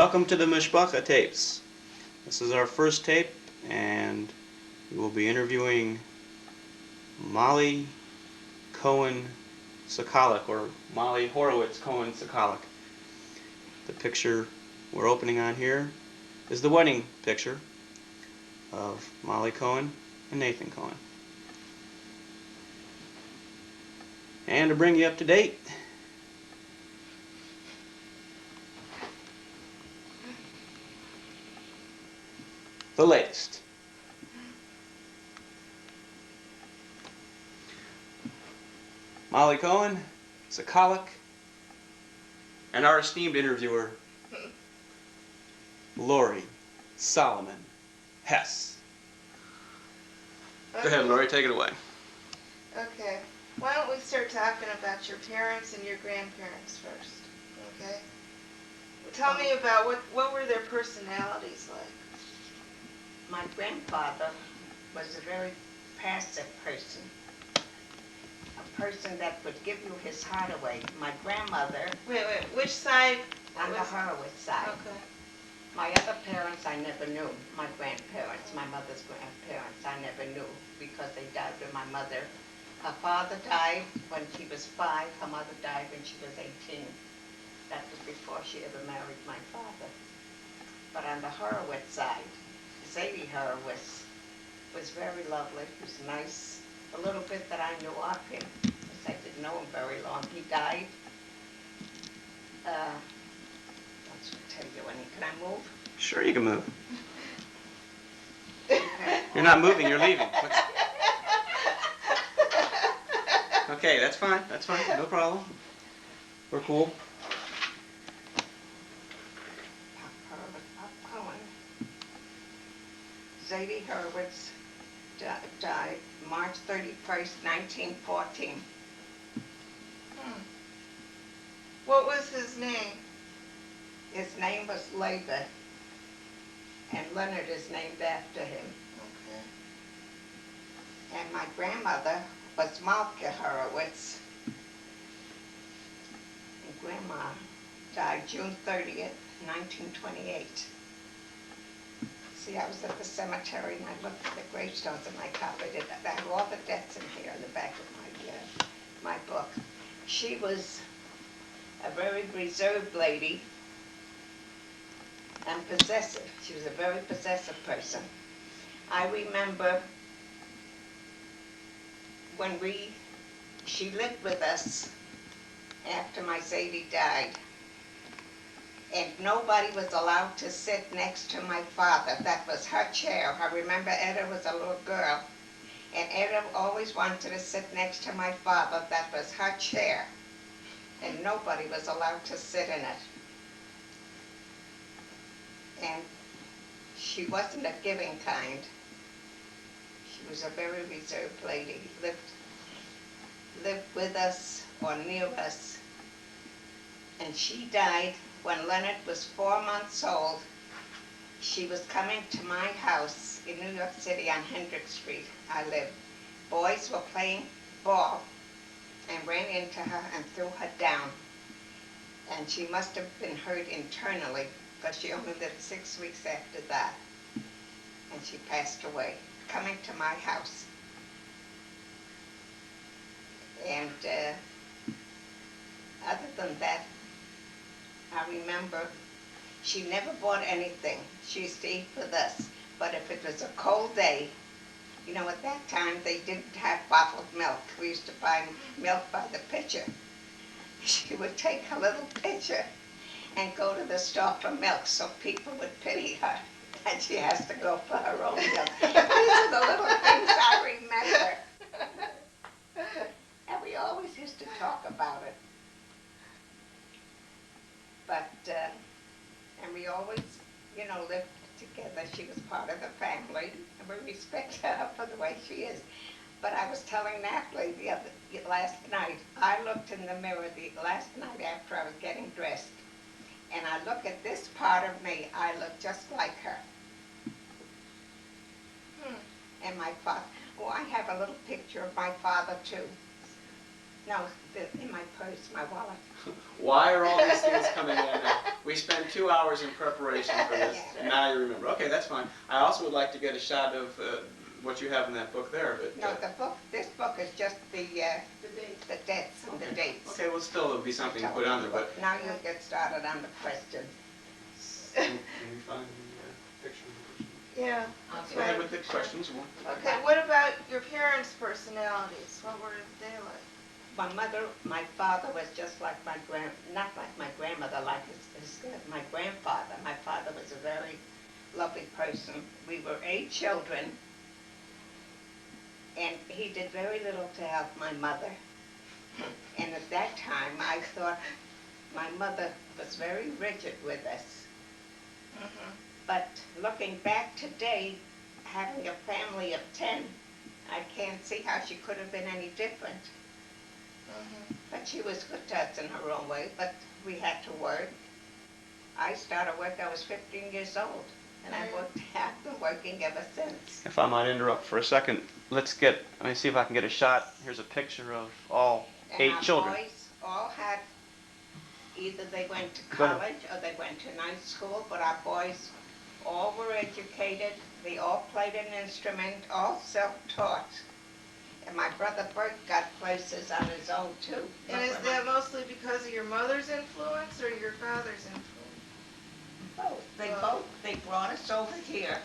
Welcome to the Mishpacha tapes. This is our first tape, and we will be interviewing Mollie Cohen Sacolick, or Mollie Horowitz Cohen Sacolick. The picture we're opening on here is the wedding picture of Mollie Cohen and Nathan Cohen. And to bring you up to date, the latest. Mollie Cohen, Sacolick, and our esteemed interviewer, Lori Solomon Hess. Okay. Go ahead, Lori, take it away. Okay. Why don't we start talking about your parents and your grandparents first, okay? Tell me about what were their personalities like? My grandfather was a very passive person, a person that would give you his heart away. My grandmother, Wait, which side? on the Horowitz side. Okay. My other parents I never knew. My grandparents, my mother's grandparents, I never knew because they died when my mother, her father died when she was 5, her mother died when she was 18. That was before she ever married my father. But on the Horowitz side, Zadie Horowitz was very lovely. He was nice. The little bit that I knew of him, because I didn't know him very long. He died. Let's tell you when. Can I move? Sure, you can move. You're not moving, you're leaving. Okay, that's fine, no problem. We're cool. Cohen. Zadie Horowitz died March 31st, 1914. What was his name? His name was Labor, and Leonard is named after him. Okay. And my grandmother was Malka Horowitz. And Grandma died June 30th, 1928. See, I was at the cemetery and I looked at the gravestones and I copied it. I have all the deaths in here in the back of my book. She was a very reserved lady and possessive. She was a very possessive person. I remember when she lived with us after my Zadie died, and nobody was allowed to sit next to my father. That was her chair. I remember Etta was a little girl, and Etta always wanted to sit next to my father. That was her chair, and nobody was allowed to sit in it. And she wasn't a giving kind. She was a very reserved lady. Lived with us or near us. And she died when Leonard was 4 months old. She was coming to my house in New York City on Hendrick Street. I lived. Boys were playing ball and ran into her and threw her down. And she must have been hurt internally because she only lived 6 weeks after that. And she passed away, coming to my house. And other than that, I remember she never bought anything. She used to eat with us. But if it was a cold day, you know, at that time they didn't have bottled milk. We used to buy milk by the pitcher. She would take a little pitcher and go to the store for milk so people would pity her. And she has to go for her own milk. These are the little things I remember. And we always used to talk about it. But, and we always, you know, lived together. She was part of the family, and we respect her for the way she is. But I was telling Natalie last night, I looked in the mirror last night after I was getting dressed, and I look at this part of me, I look just like her. And my father, oh, I have a little picture of my father too. No, in my purse, my wallet. Why are all these things coming in now? We spent 2 hours in preparation for this, and now you remember. Okay, that's fine. I also would like to get a shot of what you have in that book there. But No, this book is just the dates and the dates. Okay, well, still there'll be something to put on there. But now you'll get started on the questions. can we find the picture? Yeah. Go ahead with the questions. Okay, what about your parents' personalities? What were they like? My father was just like not like my grandmother, like my grandfather. My father was a very lovely person. We were 8 children, and he did very little to help my mother. And at that time, I thought my mother was very rigid with us. Mm-hmm. But looking back today, having a family of 10, I can't see how she could have been any different. Mm-hmm. But she was good to us in her own way, but we had to work. I started work, I was 15 years old, and I've been working ever since. If I might interrupt for a second, let me see if I can get a shot. Here's a picture of all 8 children. And our boys all had, either they went to college or they went to night school, but our boys all were educated, they all played an instrument, all self-taught. And my brother Bert got places on his own too. And is that mostly because of your mother's influence or your father's influence? Both. They brought us over here.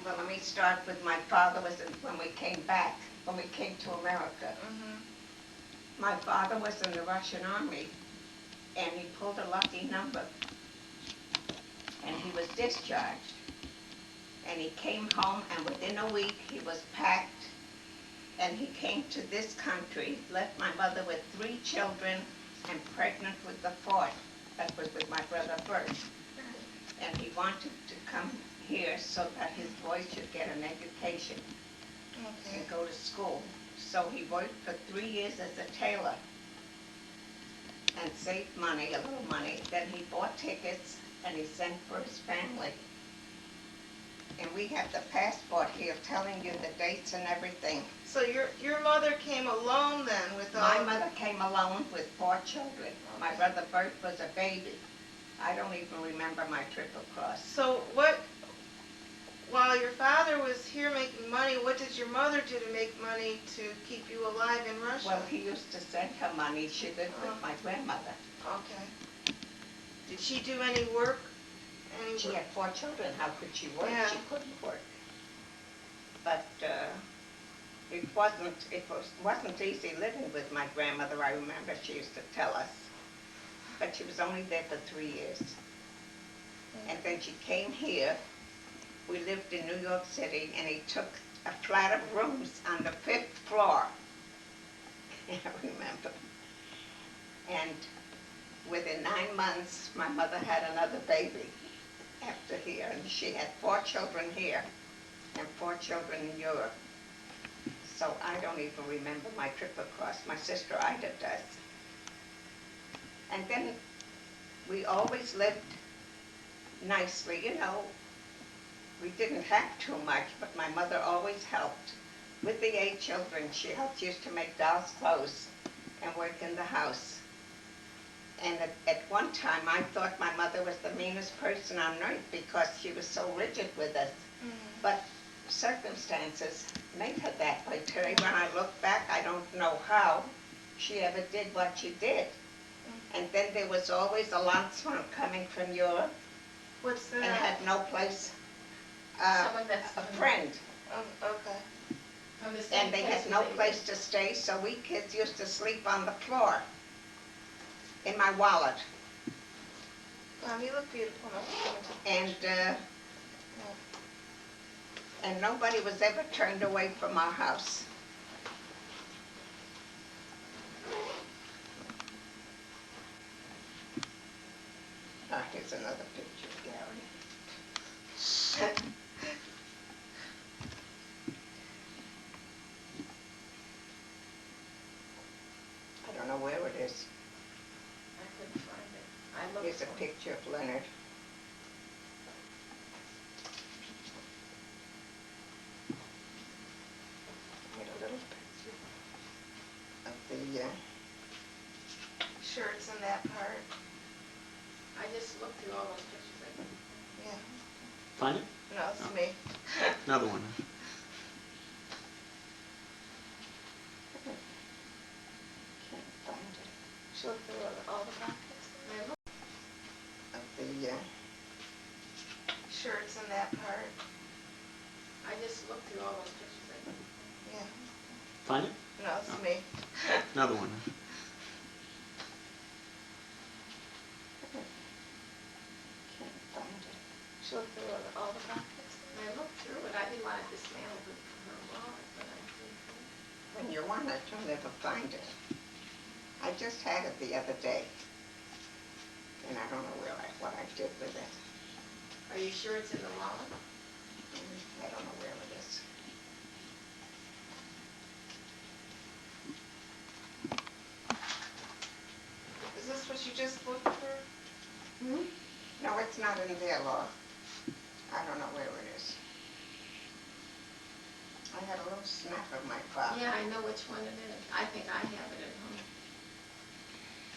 Well, let me start with my father when we came back, when we came to America. Mm-hmm. My father was in the Russian army, and he pulled a lucky number, and he was discharged. And he came home, and within a week he was packed, and he came to this country, left my mother with 3 children and pregnant with the 4th. That was with my brother Bert. And he wanted to come here so that his boys should get an education and go to school. So he worked for 3 years as a tailor and saved money, a little money. Then he bought tickets and he sent for his family. And we have the passport here telling you the dates and everything. So your mother came alone then with all... My mother came alone with 4 children. My brother Bert was a baby. I don't even remember my trip across. So while your father was here making money, what did your mother do to make money to keep you alive in Russia? Well, he used to send her money. She lived with my grandmother. Okay. Did she do any work? She had 4 children. How could she work? Yeah. She couldn't work. But it wasn't easy living with my grandmother. I remember she used to tell us. But she was only there for 3 years. And then she came here. We lived in New York City, and he took a flat of rooms on the 5th floor. I remember. And within 9 months, my mother had another baby after here, and she had 4 children here and 4 children in Europe. So I don't even remember my trip across. My sister Ida does. And then we always lived nicely, you know. We didn't have too much, but my mother always helped. With the 8 children, she used to make dolls' clothes and work in the house. And at one time, I thought my mother was the meanest person on earth because she was so rigid with us. Mm-hmm. But circumstances made her that way. Terry, when I look back, I don't know how she ever did what she did. Mm-hmm. And then there was always a landsman coming from Europe. What's that? And had no place, That's a friend. Okay. From the same And they had place no as they place to stay, so we kids used to sleep on the floor in my wallet. You look beautiful. And nobody was ever turned away from our house. Here's another picture, Gary. I don't know where it is. I couldn't find it. I looked Here's a for it. picture of Leonard. Made a little just looked through all those pictures. Yeah. Find it? No, it's me. Another one. Can't find it. She looked through all the pockets I looked, of the shirts in that part. I just looked through all those pictures. Yeah. Find it? No, it's me. Another one. Can't find it. She looked through all the pockets. I looked through it, I didn't want to dismantle her wallet, but I did. When you want it, you'll never find it. I just had it the other day. And I don't know what I did with it. Are you sure it's in the wallet? I don't know where it is. Is this what you just looked for? No, it's not in there, Laura. I don't know where it is. I had a little snap of my father. Yeah, I know which one it is. I think I have it at home.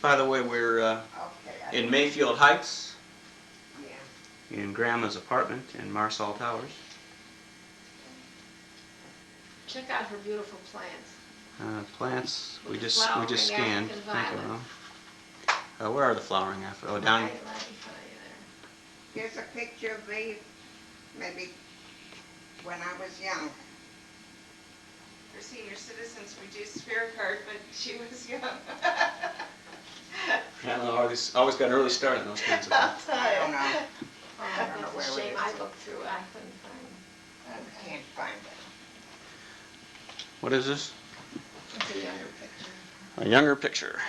By the way, we're Okay. in Mayfield Heights, Yeah. in Grandma's apartment in Marsall Towers. Check out her beautiful plants. Plants, we With the just flowering scanned. African Thank you, violet. Mom. Where are the flowering after? Oh, down. Let me tell you there. Here's a picture of me, maybe when I was young. Her senior citizens reduced fare card, but she was young. I don't know, always got an early start in those kinds of I'll things. tell I don't you. know. Oh, I don't know that's a where it shame. is. I looked through it, I couldn't find it. I can't find it. What is this? It's a younger picture. A younger picture.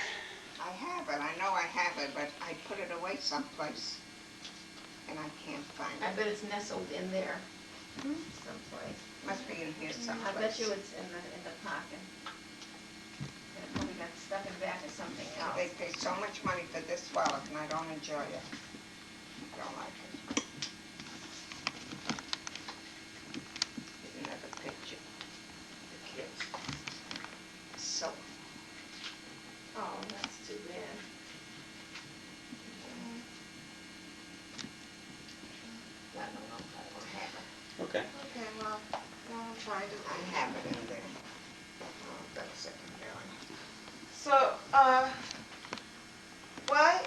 I have it, I know I have it, but I put it away someplace. And I can't find I it. bet it's nestled in there someplace. Must be in here I someplace. bet you it's in the pocket. And it probably got stuck in back of something else. They pay so much money for this wallet and I don't enjoy it. I don't like it. Here's another picture. The kids. So, Oh, that's too bad. I don't know if I don't have it. Okay. Okay, well, I'll find it. I have it in there. Oh, that's secondary. So, why,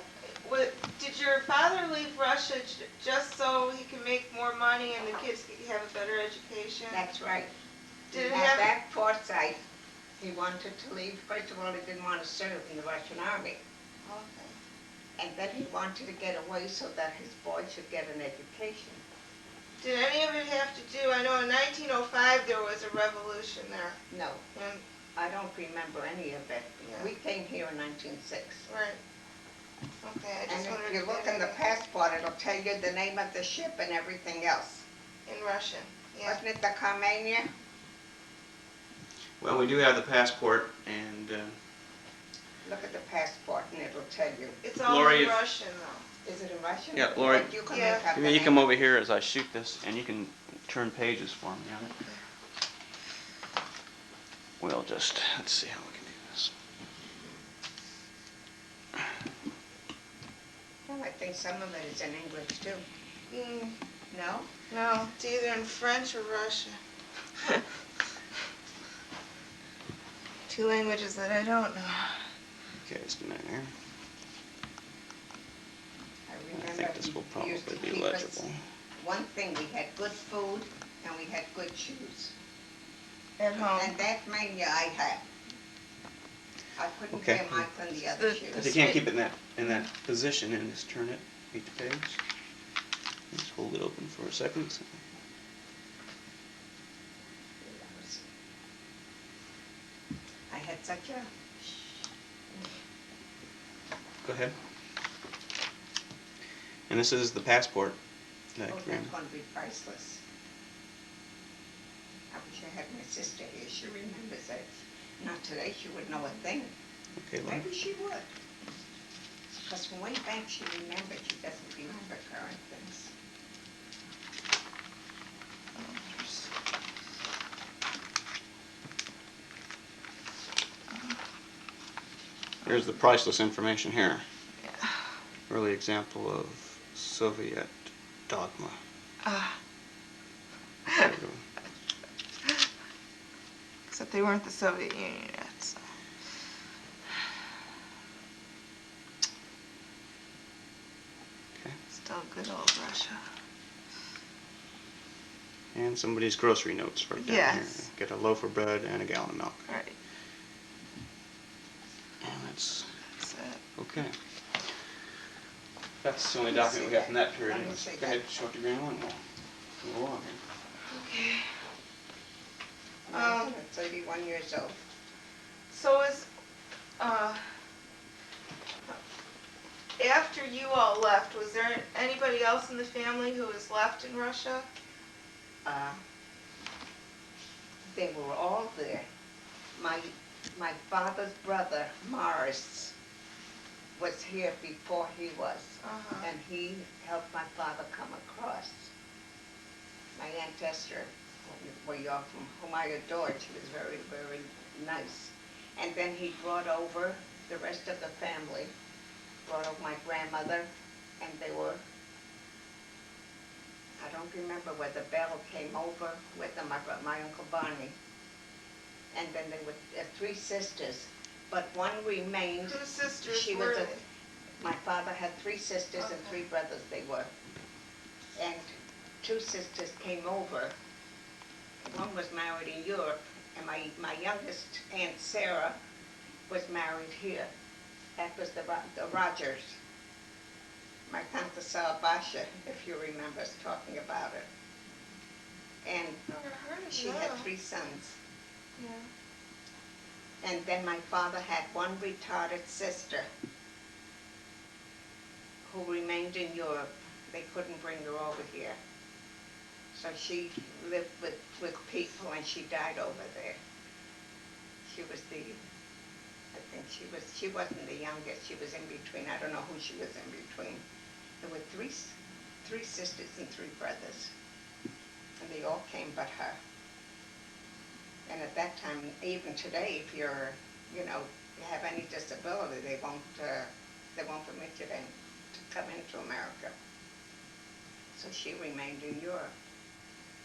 did your father leave Russia just so he can make more money and the kids could have a better education? That's right. Did it At have, that foresight, he wanted to leave. First of all, he didn't want to serve in the Russian army. okay. And then he wanted to get away so that his boy should get an education. Did any of it have to do, I know in 1905 there was a revolution there. No, And, I don't remember any of it. Yeah. We came here in 1906. right. Okay, I just And wondered if you if look they in the had passport, it'll tell you the name of the ship and everything else. in Russian, yeah. Wasn't it the Carmania? Well, we do have the passport, and Look at the passport and it'll tell you. It's all Lori, in if- Russian though. Is it in Russian? Yeah, Lori. But you can Yeah. look up the you name. come over here as I shoot this, and you can turn pages for me on it. We'll just, let's see how we can do this. Well, I think some of it is in English too. No? No, it's either in French or Russian. Two languages that I don't know. Okay, just a minute here. I I remember think this will he used to probably be keep us- legible. One thing, we had good food and we had good shoes. At home. And that mania I had. I couldn't Okay. wear mine from the other The- shoes. If you can't keep it in that position, and just turn it page to page. Just hold it open for a second. I had such a, Go ahead. And this is the passport. oh, That that's Grandma- going to be priceless. I wish I had my sister here, she remembers it. Not today, she would know a thing. Okay, Lori. Maybe she would. Because from way back she remembered, she doesn't remember current things. Here's the priceless information here. early example of Soviet dogma. Ah. There we go. Except they weren't the Soviet Union yet, so. Okay. Still good old Russia. And somebody's grocery notes right down Yes. here. Get a loaf of bread and a gallon of milk. Right. And that's That's it. okay. That's the only Let me document see we have from that. that period. Let me Anyways. see Go ahead, that. show it to Grandma and we'll go on here. Okay. 31 years old. So is, after you all left, was there anybody else in the family who was left in Russia? They were all there. My father's brother, Morris, was here before he was, Uh-huh. and he helped my father come across. My Aunt Esther, whom I adored, she was very, very nice. And then he brought over the rest of the family, brought over my grandmother, and they were, I don't remember whether Belle came over with them, my Uncle Barney. And then there were 3 sisters, but one remained. Whose sisters She were was they? My father had 3 sisters and Okay. 3 brothers they were. And 2 sisters came over. One was married in Europe, and my youngest Aunt Sarah was married here. That was the Rogers. My Tante Sarah Basha, if you remember us talking about it. And Never heard of she that. had 3 sons. Yeah. And then my father had one retarded sister who remained in Europe. They couldn't bring her over here. So she lived with people and she died over there. She was I think she wasn't the youngest. She was in between. I don't know who she was in between. There were three sisters and 3 brothers. And they all came but her. And at that time, even today, if you have any disability, they won't permit you to come into America. So she remained in Europe.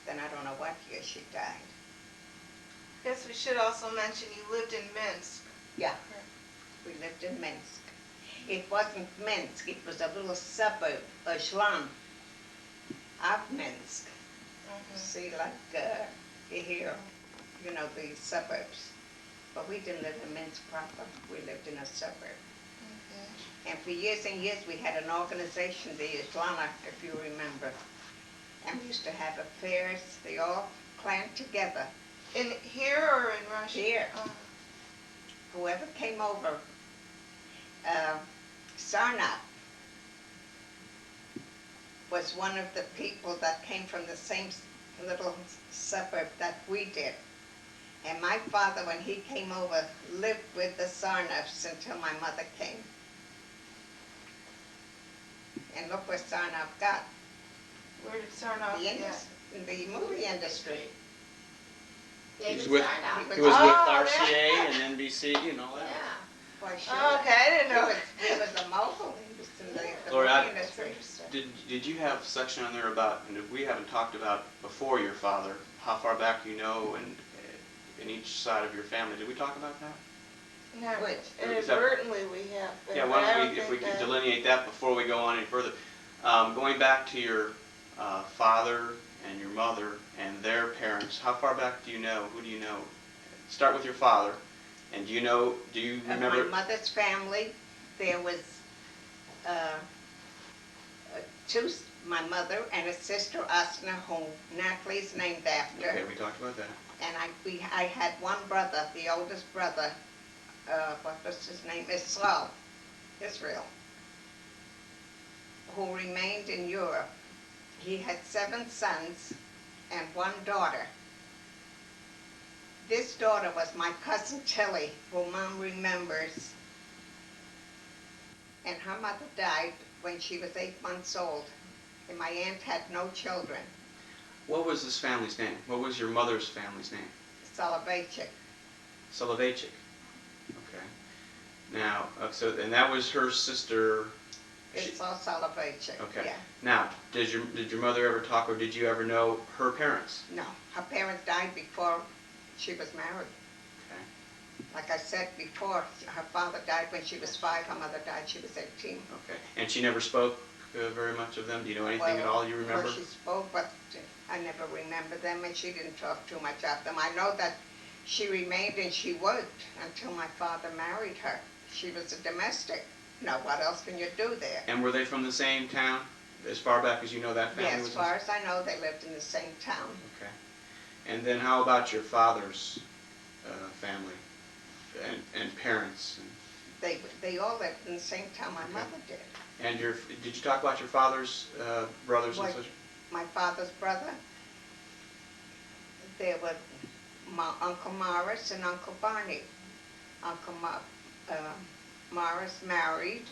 Then I don't know what year she died. Yes, we should also mention you lived in Minsk. Yeah, we lived in Minsk. It wasn't Minsk, it was a little suburb, a slum of Minsk. See, like here, the suburbs. But we didn't live in Minsk proper, we lived in a suburb. Okay. And for years and years, we had an organization, the Islama, if you remember. And we used to have affairs, they all clanned together. In here or in Russia? Here. Whoever came over, Sarnap was one of the people that came from the same little suburb that we did. And my father, when he came over, lived with the Sarnaps until my mother came. And look where Sarnap got. Where did Sarnoff get? In the movie industry. He was David with Sarnoff. He was Oh, with yeah. RCA and NBC and all that. Yeah. Why, sure. Oh, okay, I didn't know. He was a mogul. He was in the Lori, movie industry. Did you have a section on there about, and if we haven't talked about before your father, how far back you know and in each side of your family? Did we talk about that? No, Which? inadvertently we have. But Yeah, why I don't we, if we think could that- delineate that before we go on any further. Going back to your father and your mother and their parents, how far back do you know? Who do you know? Start with your father. And do you Of remember? my mother's family, there was my mother and a sister, Asna, whom Natalie's named after. Okay, we talked about that. And I had one brother, the oldest brother, what was his name? Israel, who remained in Europe. He had 7 sons and 1 daughter. This daughter was my cousin Tilly, who Mom remembers. And her mother died when she was 8 months old. And my aunt had no children. What was this family's name? What was your mother's family's name? Soloveitchik. Soloveitchik. Okay. Now, and that was her sister It's all celebration. Okay. Yeah. Now, did your mother ever talk, or did you ever know her parents? No, her parents died before she was married. Okay. Like I said before, her father died when she was 5, her mother died she was 18. Okay. And she never spoke very much of them? Do you know anything at all you remember? Well, she spoke, but I never remember them, and she didn't talk too much of them. I know that she remained and she worked until my father married her. She was a domestic. Now, what else can you do there? And were they from the same town, as far back as you know that family Yeah, was? as far as I know, they lived in the same town. Okay. And then how about your father's family and parents? They all lived in the same town my mother did. And did you talk about your father's brothers and What? sisters? My father's brother, there were Uncle Morris and Uncle Barney. Uncle Morris married,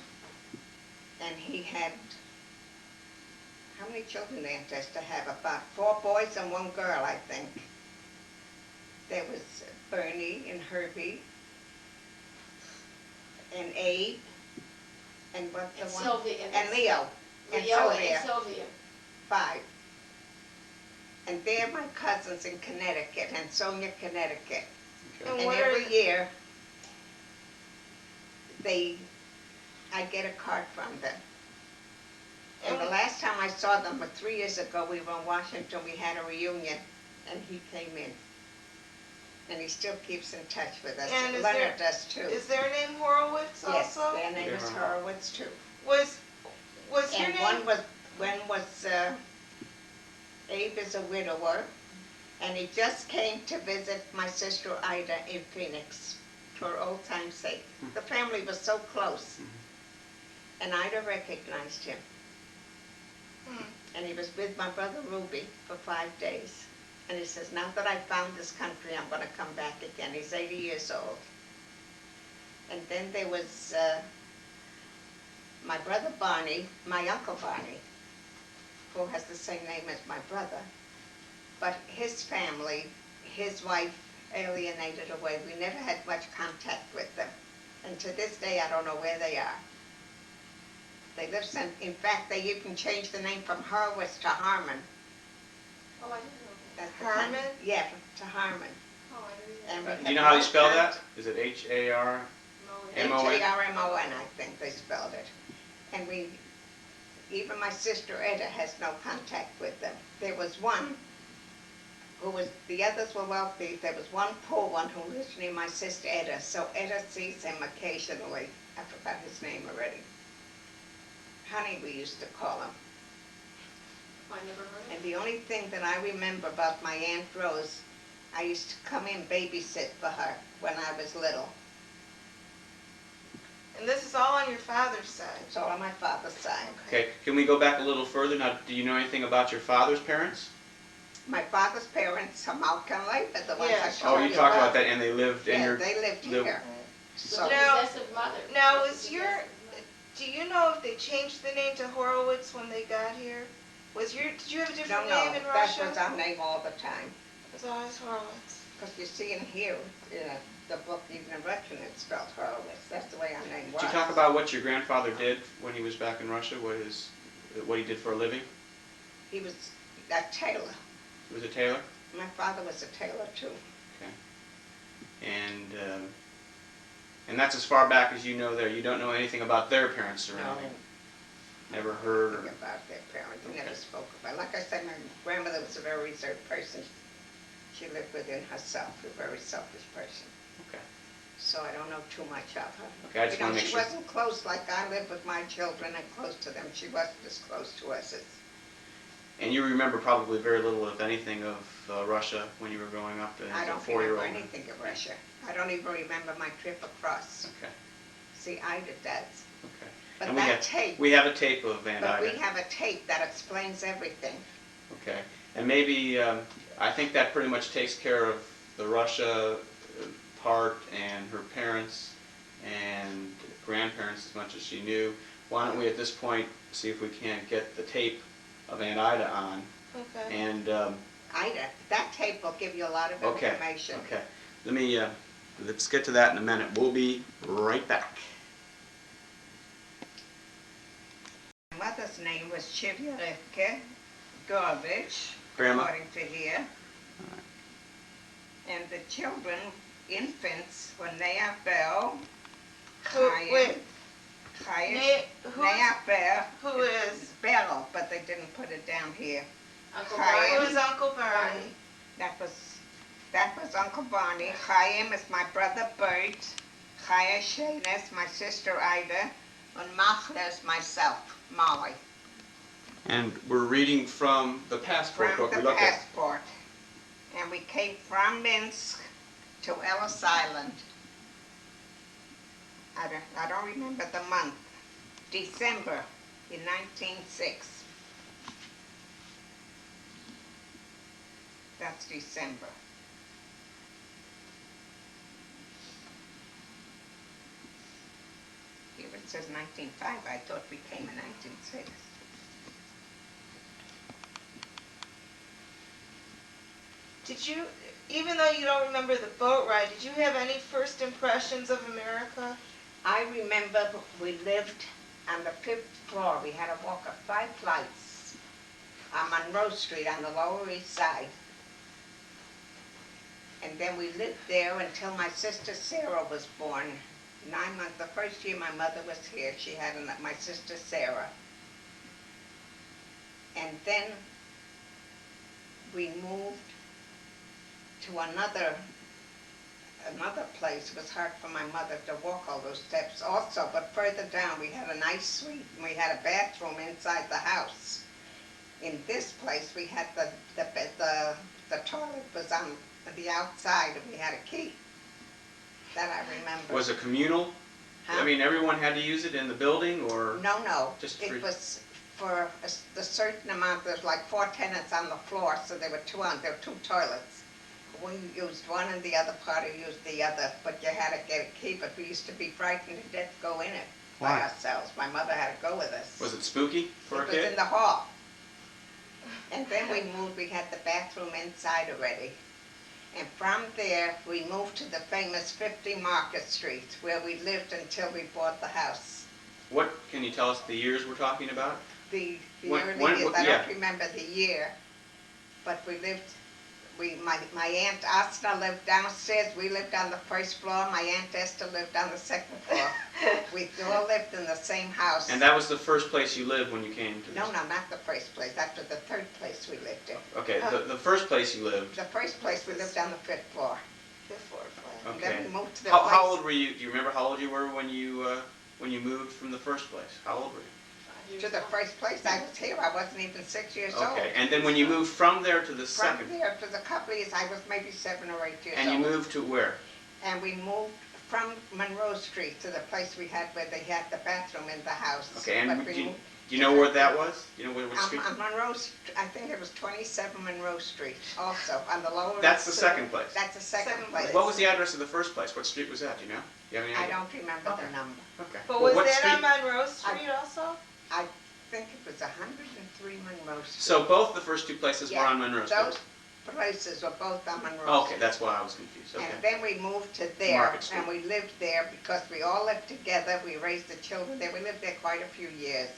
and he had, how many children they had to have? About 4 boys and 1 girl, I think. There was Bernie and Herbie, and Abe, and what's the And one? Sylvia. And Leo. And Leo Sylvia. and Sylvia. 5. And they're my cousins in Connecticut, and Sonia, Connecticut. Okay. And And what are every the- year, I get a card from them. And the last time I saw them was 3 years ago. We were in Washington, we had a reunion, and he came in. And he still keeps in touch with us. And is Leonard does too. Is their name Horowitz Yes, also? their name is Yeah. Horowitz too. Was your And name? one was, Abe is a widower, and he just came to visit my sister Ida in Phoenix for old time's sake. The family was so close, and Ida recognized him. And he was with my brother Ruby for 5 days. And he says, now that I found this country, I'm going to come back again. He's 80 years old. And then there was my brother Barney, my uncle Barney, who has the same name as my brother. But his family, his wife alienated away. We never had much contact with them. And to this day, I don't know where they are. They live in fact, they even changed the name from Horowitz to Harmon. Oh, I didn't know That's the Harmon? kind- Yeah, to Harmon. that. Oh, I didn't And know we that. Do you know how you spell that? Is it H-A-R? Mollie. M-O-N? H-A-R-M-O-N, I think they spelled it. And even my sister Etta has no contact with them. There was one the others were wealthy. There was one poor one who lives near my sister Etta, so Etta sees him occasionally. I forgot his name already. Honey, we used to call him. I never heard of it. And the only thing that I remember about my Aunt Rose, I used to come in babysit for her when I was little. And this is all on your father's side. It's all on my father's side. Okay, can we go back a little further? Now, do you know anything about your father's parents? My father's parents are Malcolm Lake, but the ones Yeah. I Oh, told you you talked about. about that, and they lived in Yeah, your... they lived live- here. The So, Now- possessive mother. Now, The is your, possessive mother. do you know if they changed the name to Horowitz when they got here? Did you have a no, different no, name in that Russia? was our name all the time. It was always Horowitz. Because you see in here, the book, even in Russian, it's spelled Horowitz. That's the way our name was. Did you talk about what your grandfather did when he was back in Russia? What he did for a living? He was a tailor. He was a tailor? My father was a tailor too. And that's as far back as you know there. You don't know anything about their parents or No, anything? Never heard or... nothing about their parents. We Okay. never spoke about. Like I said, my grandmother was a very reserved person. She lived within herself, a very selfish person. Okay. So I don't know too much of her. Okay, I just want to make She sure. wasn't close like I lived with my children and close to them. She wasn't as close to us as, And you remember probably very little, if anything, of Russia when you were growing up as I a don't 4-year-old. remember anything of Russia. I don't even remember my trip across. Okay, See, Ida does. okay. But And that tape, we have a tape of Aunt but we Ida. have a tape that explains everything. Okay. And maybe, I think that pretty much takes care of the Russia part and her parents and grandparents as much as she knew. Why don't we at this point see if we can't get the tape of Aunt Ida on? Okay. And, Ida, that tape will give you a lot of okay, information. okay. Let's get to that in a minute. We'll be right back. mother's name was Shivyaretka Garbage, Grandma? according to here. And the children, infants, were Nea Bell, Wait, Nea Bell, who is? Bell, but they didn't put it down here. Uncle Chaim. Who Barney. is Uncle Barney? That was Uncle Barney. Chaim is my brother Bert. Chaya Shana is my sister Ida. And Machla is myself, Mollie. And we're reading from the passport From book we the looked at. passport. And we came from Minsk to Ellis Island. I don't remember the month. December in 1906. That's December. Here it says 1905. I thought we came in 1906. Did you, even though you don't remember the boat ride, did you have any first impressions of America? I remember we lived on the 5th floor. We had to walk up 5 flights on Monroe Street on the Lower East Side. And then we lived there until my sister Sarah was born. 9 months, the first year my mother was here, she had my sister Sarah. And then we moved to another place. It was hard for my mother to walk all those steps also, but further down we had a nice suite and we had a bathroom inside the house. In this place we had the toilet was on the outside and we had a key. That I remember. Was it communal? Huh? I mean, everyone had to use it in the building, or? No. Just It free? was for a certain amount. There's like 4 tenants on the floor, so there were 2 toilets. We used one and the other party used the other, but you had to get a key, but we used to be frightened to death to go in it by Why? ourselves. My mother had to go with us. Was it spooky for a It was in kid? the hall. And then we moved, we had the bathroom inside already. And from there, we moved to the famous 50 Market Street, where we lived until we bought the house. What, can you tell us the years we're talking about? The When- early when- years, I yeah. don't remember the year, but we lived, my Aunt Asna lived downstairs, we lived on the 1st floor, my Aunt Esther lived on the 2nd floor. We all lived in the same house. And that was the first place you lived when you came to this? No, not the first place, that was the 3rd place we lived in. Okay, the first place you lived. The first place we lived on the 5th floor. Before flight. And Okay. then we moved to the How place. old were you? Do you remember how old you were when you moved from the first place? How old were you? To the first place I was here, I wasn't even 6 years old. Okay, and then when you moved from there to the From second, there, it was a couple of years, I was maybe 7 or 8 years and old. you moved to where? And we moved from Monroe Street to the place we had where they had the bathroom in the house. Okay, and But we do you moved know where that was? Do you know which street? on Monroe, I think it was 27 Monroe Street, also, on the lower. That's the east- second place. That's the second Second place. What was the address of the first place? What street was that? Do you know? You have any I idea? don't remember Okay. the number. Okay. But Well, was what that street- on Monroe Street also? I think it was 103 Monroe Street. So both the first 2 places were Yeah, on Monroe Street? Those places were both on Monroe Street. Okay, that's why I was confused. Okay. And then we moved to there, Market Street. and we lived there because we all lived together. We raised the children there. We lived there quite a few years.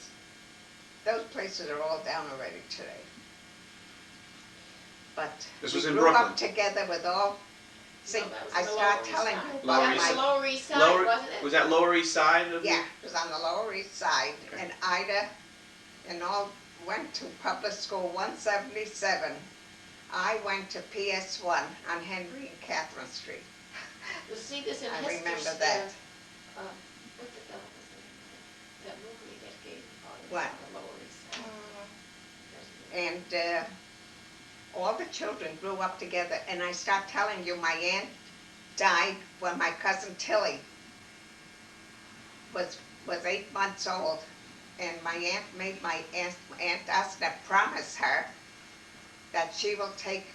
Those places are all down already today. But This we was in grew Brooklyn. up together with all. See, No, that was I on the start Lower East telling Side. you Lower about That was East the my. Lower East Side, Lower, wasn't it? was that Lower East Side of the? Yeah, it was on the Lower East Side, Okay. and Ida and all went to public school 177. I went to PS1 on Henry and Catherine Street. You see this in I Hester remember Square. that. What the hell was the name of that movie that gave all this What? on the Lower East Side? And all the children grew up together, and I start telling you, my aunt died when my cousin Tilly was 8 months old, and my aunt made my aunt Asna promise her that she will take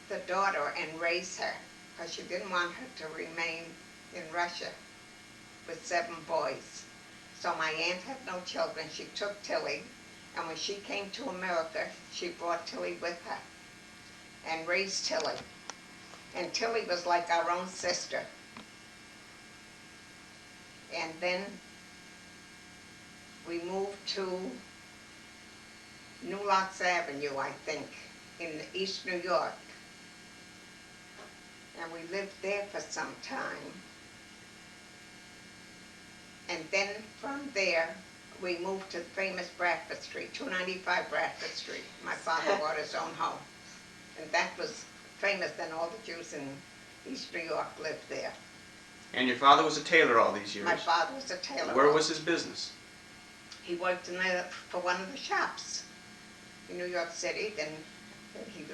the daughter and raise her, because she didn't want her to remain in Russia with 7 boys. So my aunt had no children. She took Tilly, and when she came to America, she brought Tilly with her and raised Tilly. And Tilly was like our own sister. And then we moved to New Lots Avenue, I think, in East New York. And we lived there for some time. And then from there, we moved to the famous Bradford Street, 295 Bradford Street. My father bought his own home. And that was famous, then all the Jews in East New York lived there. And your father was a tailor all these years. My father was a tailor. Where was his business? He worked for one of the shops in New York City. Then he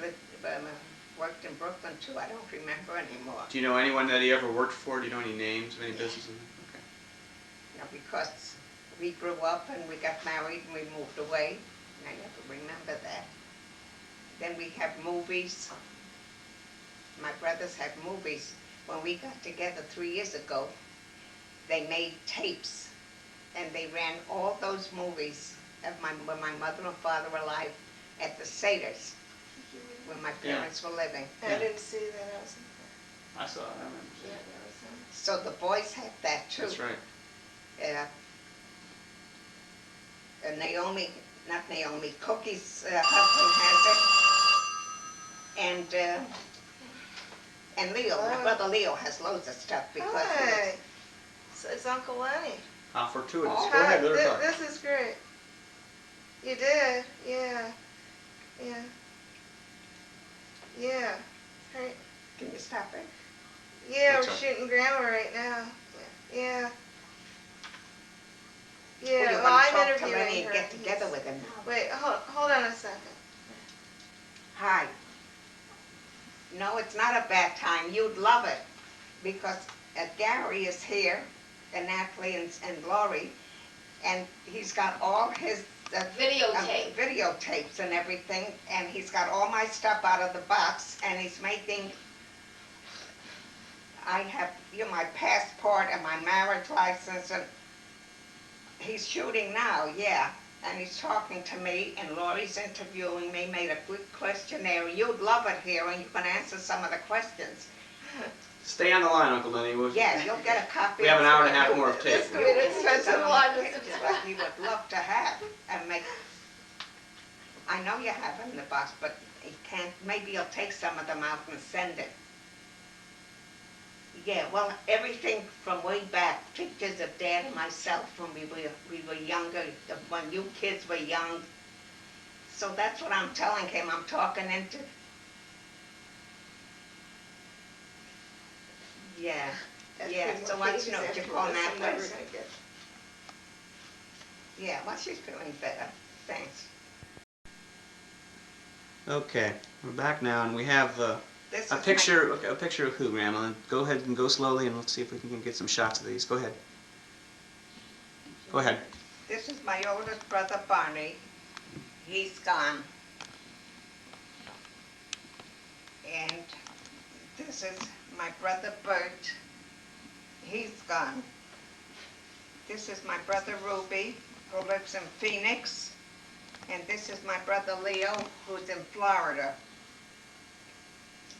worked in Brooklyn too. I don't remember anymore. Do you know anyone that he ever worked for? Do you know any names of any businesses? Okay. You know, because we grew up and we got married and we moved away. And I never remember that. Then we have movies. My brothers had movies. When we got together 3 years ago, they made tapes, and they ran all those movies of when my mother and father were alive at the Seders, when my parents were living. I didn't see that. I was I saw it. I remember. yeah, that was So the boys had that too. That's right. Not Naomi, Cookie's husband has it, and Leo, my brother Leo has loads of stuff because Hi. It's Uncle Lenny. How fortuitous. Oh, Go ahead, Hi, let her talk. this is great. You did, yeah, yeah, yeah. Right. Can you stop it? Yeah, What's we're up? shooting Grandma right now. Yeah. Well, Yeah, you well, want to I'm talk to interviewing Lenny her. and get together with him now. Wait, hold on a second. Hi. No, it's not a bad time. You'd love it because Gary is here, and Natalie and Laurie, and he's got all his videotapes and everything, and he's got all my stuff out of the box, and he's making. I have my passport and my marriage license, and he's shooting now, yeah. And he's talking to me, and Laurie's interviewing me, made a good questionnaire. You'd love it here, and you can answer some of the questions. Stay on the line, Uncle Lenny. Yeah, you'll get a copy. We have an hour and a half more of tape. This way to spend some Some time. pictures that he would love to have and make. I know you have it in the box, but he can't. Maybe he'll take some of them out and send it. Yeah, well, everything from way back, pictures of Dad and myself when we were younger, when you kids were young. So that's what I'm telling him. I'm talking into. Yeah, yeah. So what's what you call that? Yeah, well, she's feeling better. Thanks. Okay, we're back now, and we have This a is picture. Okay, a picture of who, Grandma? And go ahead and go slowly, and let's see if we can get some shots of these. Go ahead. Go ahead. This is my oldest brother, Barney. He's gone. And this is my brother, Bert. He's gone. This is my brother, Ruby, who lives in Phoenix. And this is my brother, Leo, who's in Florida.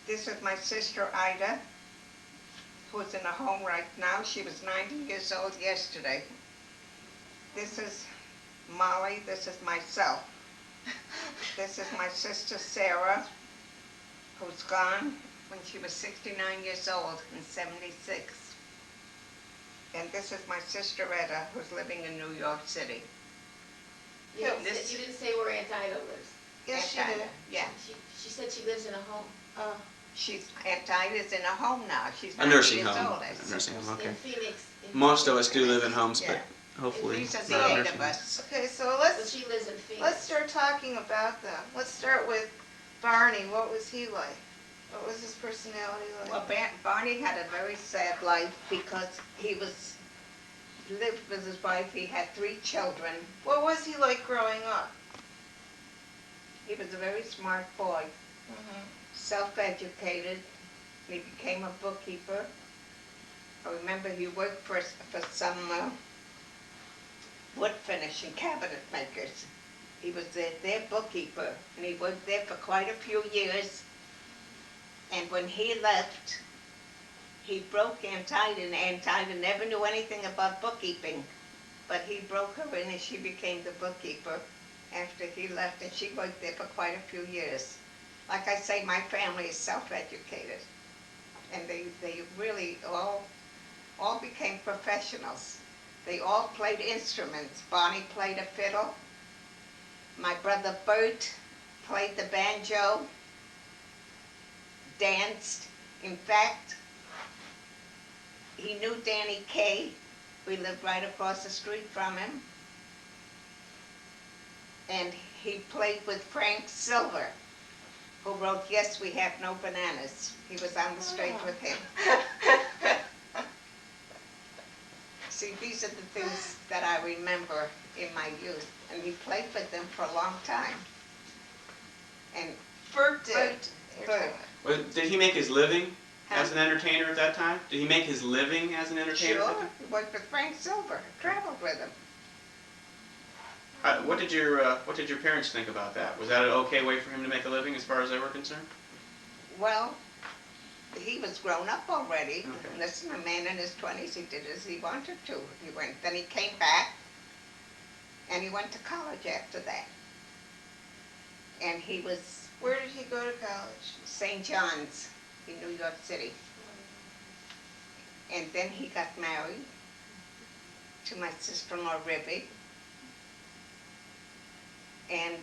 This is my sister, Ida, who's in a home right now. She was 90 years old yesterday. This is Mollie. This is myself. This is my sister, Sarah, who's gone when she was 69 years old in 76. And this is my sister, Etta, who's living in New York City. You didn't say where Aunt Ida lives. Yes, she Aunt did. Ida, yeah. She said she lives in a home. Aunt Ida's in a home now. She's A nursing 90 years home. old. A nursing home. Okay. In Phoenix. Most of us do live in homes, Yeah. but hopefully These are not the 8 nursing of homes. us. Okay, so So let's she lives in Phoenix. start talking about them. Let's start with Barney. What was he like? What was his personality like? Well, Barney had a very sad life because he lived with his wife. He had 3 children. What was he like growing up? He was a very smart boy, self-educated. He became a bookkeeper. I remember he worked for some wood finishing cabinet makers. He was their bookkeeper, and he worked there for quite a few years. And when he left, he broke Aunt Ida, and Aunt Ida never knew anything about bookkeeping. But he broke her in, and she became the bookkeeper. after he left, and she worked there for quite a few years. Like I say, my family is self-educated, and they really all became professionals. They all played instruments. Bonnie played a fiddle. My brother Bert played the banjo, danced. In fact, he knew Danny Kaye. We lived right across the street from him. And he played with Frank Silver, who wrote Yes, We Have No Bananas. He was on the stage with him. See, these are the things that I remember in my youth. And he played with them for a long time. And Bert did. Bert. Well, did he make his living as an entertainer at that time? Did he make his living as an entertainer at that Sure, time? he worked with Frank Silver, traveled with him. What did your parents think about that? Was that an okay way for him to make a living as far as they were concerned? Well, he was grown up already. Okay. Listen, a man in his 20s, he did as he wanted to. Then he came back, and he went to college after that. And he was Where did he go to college? St. John's in New York City. And then he got married to my sister-in-law, Ribby. And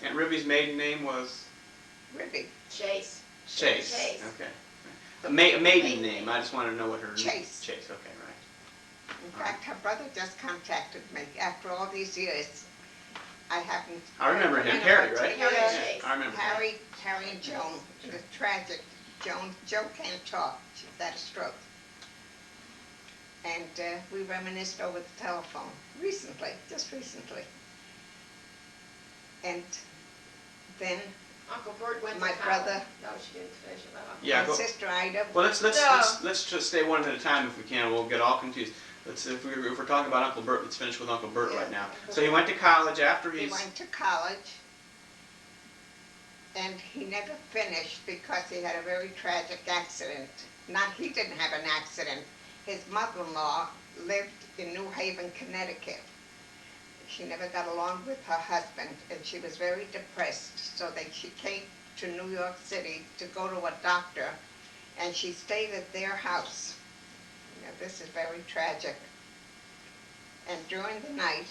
Aunt Ribby's maiden name was Ribby, Chase. Chase. Chase. Okay. A maiden name. I just wanted to know what her name. Chase. Chase. Okay, right. In fact, her brother just contacted me after all these years. I haven't. I remember him, Harry, right? Harry Yeah. Chase. I remember him. Harry and Joan. It was tragic. Joe can't talk. She's had a stroke. And we reminisced over the telephone recently, just recently. And then Uncle Bert went My to college. brother- No, she didn't finish it. Uncle Yeah, my go. sister Ida. Well, let's No. just stay one at a time if we can. We'll get all confused. If we're talking about Uncle Bert, let's finish with Uncle Bert right now. So he went to college after He went to college, and he never finished because he had a very tragic accident. He didn't have an accident. His mother-in-law lived in New Haven, Connecticut. She never got along with her husband, and she was very depressed. So she came to New York City to go to a doctor, and she stayed at their house. Now, this is very tragic. And during the night,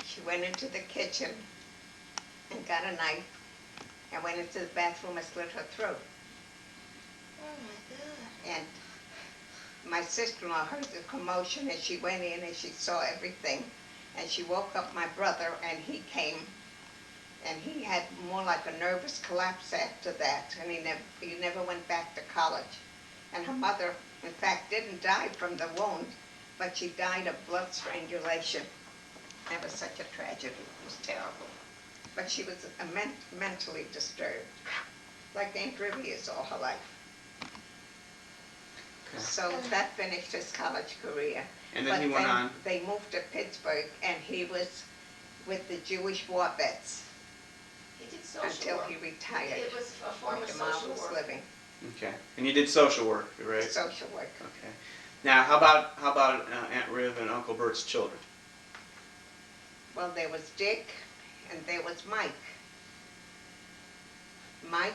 she went into the kitchen and got a knife and went into the bathroom and slit her throat. Oh my God. And my sister-in-law heard the commotion, and she went in and she saw everything. And she woke up my brother, and he came, and he had more like a nervous collapse after that, and he never went back to college. And her mother, in fact, didn't die from the wound, but she died of blood strangulation. That was such a tragedy. It was terrible. But she was mentally disturbed, like Aunt Ribby is all her life. Okay. So that finished his college career. And then But he went on. They moved to Pittsburgh, and he was with the Jewish war vets He did social until work. he retired. It was a form of Lived a social marvelous work. living, Okay. And you did social work, right? social work. Okay. Now, how about Aunt Riv and Uncle Bert's children? Well, there was Dick, and there was Mike. Mike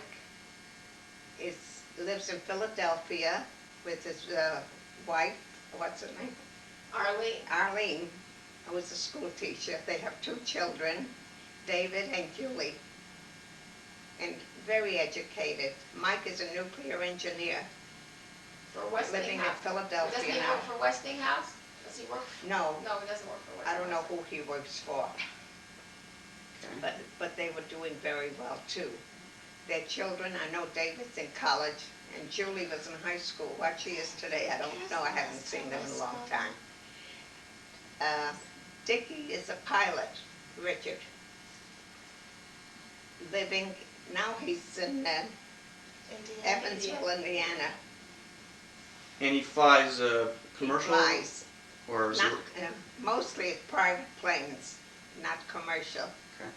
lives in Philadelphia with his wife, what's her name? Arlene, who is a school teacher. They have 2 children, David and Julie, and very educated. Mike is a nuclear engineer For living Westinghouse. in Doesn't Philadelphia he now. work for Westinghouse? Does he work? No, No, he doesn't work for Westinghouse. I don't know who he works for, Okay. but they were doing very well too. Their children, I know David's in college, and Julie was in high school. What she is today, I don't know. I haven't seen them in a long time. Dickie is a pilot, Richard. Now he's in Indiana. Evansville, Indiana. And he flies He commercial? flies. Or is Not, it? mostly it's private planes, not commercial. Okay.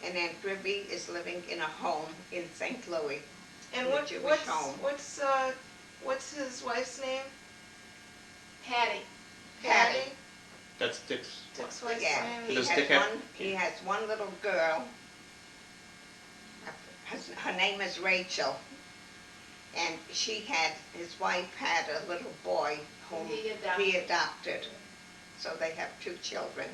And Aunt Ribby is living in a home in St. Louis. And in a Jewish home. what's his wife's name? Patty. Patty. That's Dick's. Dick's wife's Yeah, name Does is... Dick have- he has one little girl. Her name is Rachel. And his wife had a little boy whom he adopted. So they have 2 children.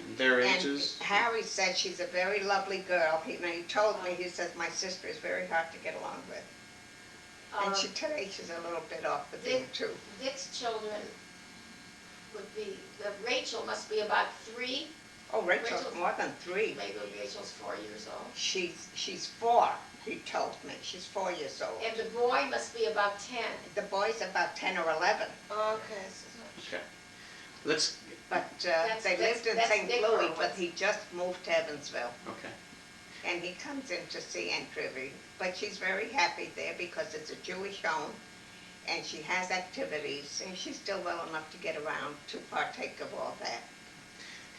And their ages? And Harry said she's a very lovely girl. He told me, he says, my sister is very hard to get along with. And today she's a little bit off the beam too. Dick's children would be, Rachel must be about 3. Oh, Rachel's more than 3. Maybe Rachel's 4 years old. She's 4, he told me. She's 4 years old. And the boy must be about 10. The boy's about 10 or 11. Okay. Okay. Let's, But they That's- lived in that's St. Dick Louis, Horowitz. but he just moved to Evansville. okay. And he comes in to see Aunt Trivy. But she's very happy there because it's a Jewish home. And she has activities. And she's still well enough to get around to partake of all that.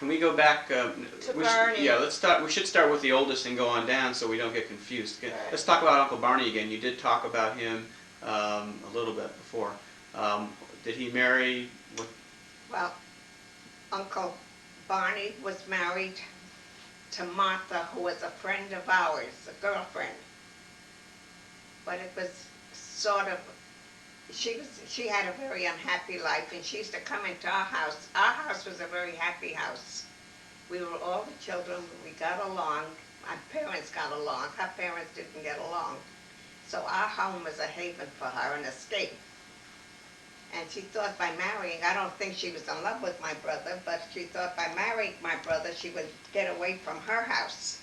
Can we go back? Barney. Yeah, let's start. We should start with the oldest and go on down so we don't get confused. Okay, Right. let's talk about Uncle Barney again. You did talk about him a little bit before. Did he marry? Well, Uncle Barney was married to Martha, who was a friend of ours, a girlfriend. But it was sort of, she had a very unhappy life, and she used to come into our house. Our house was a very happy house. We were all the children, we got along. My parents got along. Her parents didn't get along. So our home was a haven for her, an escape. And she thought by marrying, I don't think she was in love with my brother, but she thought by marrying my brother, she would get away from her house.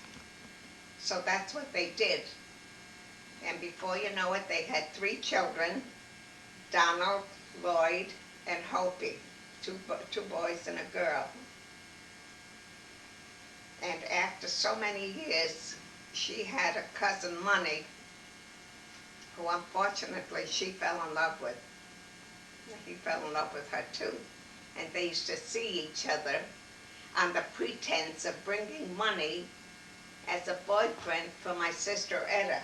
So that's what they did. And before you know it, they had 3 children, Donald, Lloyd, and Hopi, 2 boys and a girl. And after so many years, she had a cousin, Mollie, who unfortunately she fell in love with. He fell in love with her too. And they used to see each other on the pretense of bringing money as a boyfriend for my sister Etta.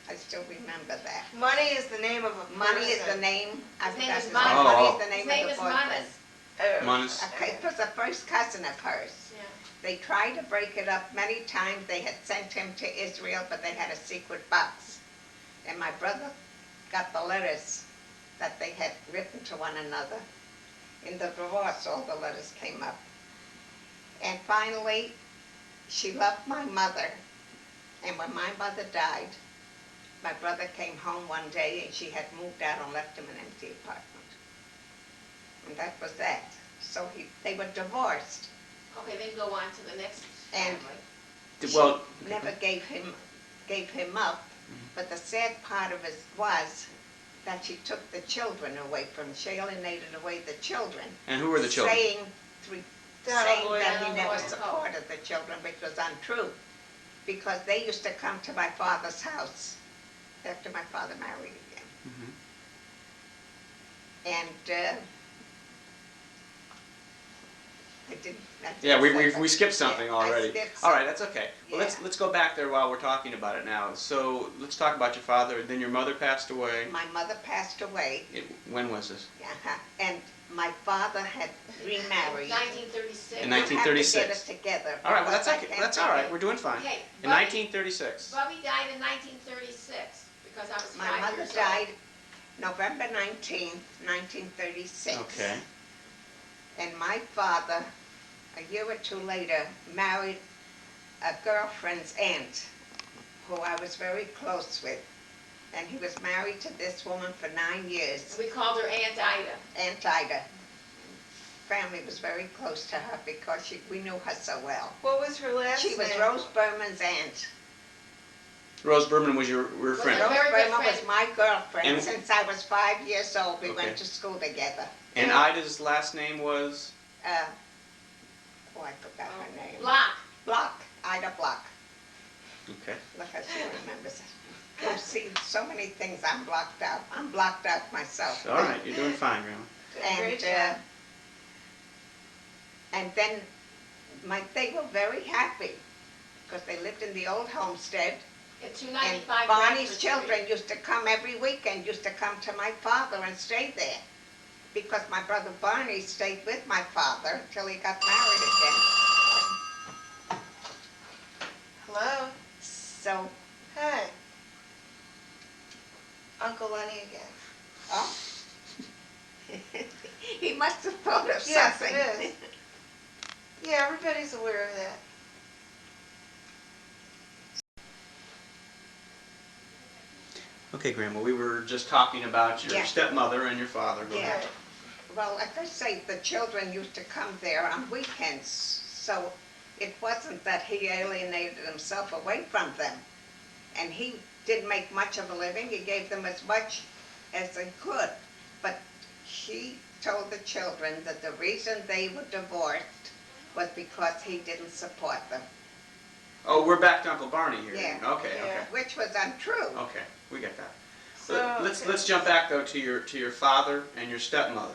I still remember that. Money is the name of a person. Money is the name. His name is Money Manas. is the His name name of is the boyfriend. Manas. Manas. Okay, it was a first cousin of hers. Yeah. They tried to break it up many times. They had sent him to Israel, but they had a secret box. And my brother got the letters that they had written to one another. In the divorce, all the letters came up. And finally, she loved my mother. And when my mother died, my brother came home one day and she had moved out and left him an empty apartment. And that was that. So they were divorced. Okay, then go on to the next And family. Well, never gave him up. But the sad part of it was that she took the children away from him. She alienated away the children. and who were the children? Saying that he never Lloyd. supported the children, which was untrue. Because they used to come to my father's house after my father married again. Mhm. And I didn't. Yeah, we skipped something Yeah, already. I skipped All right, that's okay. Well, Yeah. let's go back there while we're talking about it now. So let's talk about your father. Then your mother passed away. My mother passed away, When was this? and my father had remarried. 1936. In You have to 1936. get us together. All right, well because that's I okay. can't That's all right. forget. We're doing fine. Okay, In 1936. Bubby died in 1936 because I was My 5 mother years died November 19th, 1936. Okay. And my father, a year or 2 later, married a girlfriend's aunt, who I was very close with. And he was married to this woman for 9 years, old. We called her Aunt Ida. Aunt Ida. Family was very close to her because we knew her so well. What was her last She name? was Rose Berman's aunt. Rose Berman was your friend. it? Rose Very good Berman was friend. my girlfriend And- since I was 5 years old. We Okay. went to school together. And Ida's last name was? I forgot her name. Block. Block, Ida Block. Okay. Look, she remembers it. You see, so many things I'm blocked out. I'm blocked out myself. All right, you're doing fine, Grandma. Great And, job. and then they were very happy because they lived in the old homestead. At And 295 Barney's Bradford Street. children used to come every weekend, used to come to my father and stay there. because my brother Barney stayed with my father till he got married again. Hello? So, Hey. Uncle Lenny again. oh. He must have thought of Yes, something. it is. Yeah, everybody's aware of that. Okay, Grandma, we were just talking about your Yeah. stepmother and your father. Go Yeah. ahead. Well, like I say, the children used to come there on weekends, so it wasn't that he alienated himself away from them. And he didn't make much of a living. He gave them as much as they could. But he told the children that the reason they were divorced was because he didn't support them. Oh, we're back to Uncle Barney here. Yeah. Okay, Yeah. okay. Which was untrue. Okay, we get that. So, Let's jump back though to your father and your stepmother.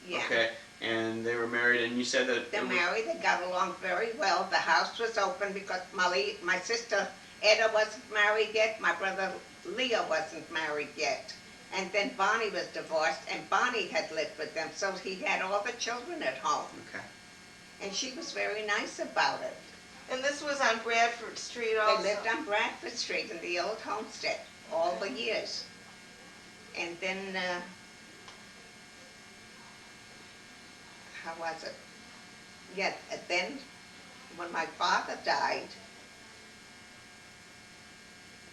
Yeah. Okay, and they were married, and you said that They're it was- married, they got along very well. The house was open because Mollie, my sister Etta wasn't married yet, my brother Leo wasn't married yet. And then Bonnie was divorced, and Bonnie had lived with them, so he had all the children at home. Okay. And she was very nice about it. and this was on Bradford Street also. They lived on Bradford Street in the old homestead all the years. And then, how was it? Yeah, and then when my father died,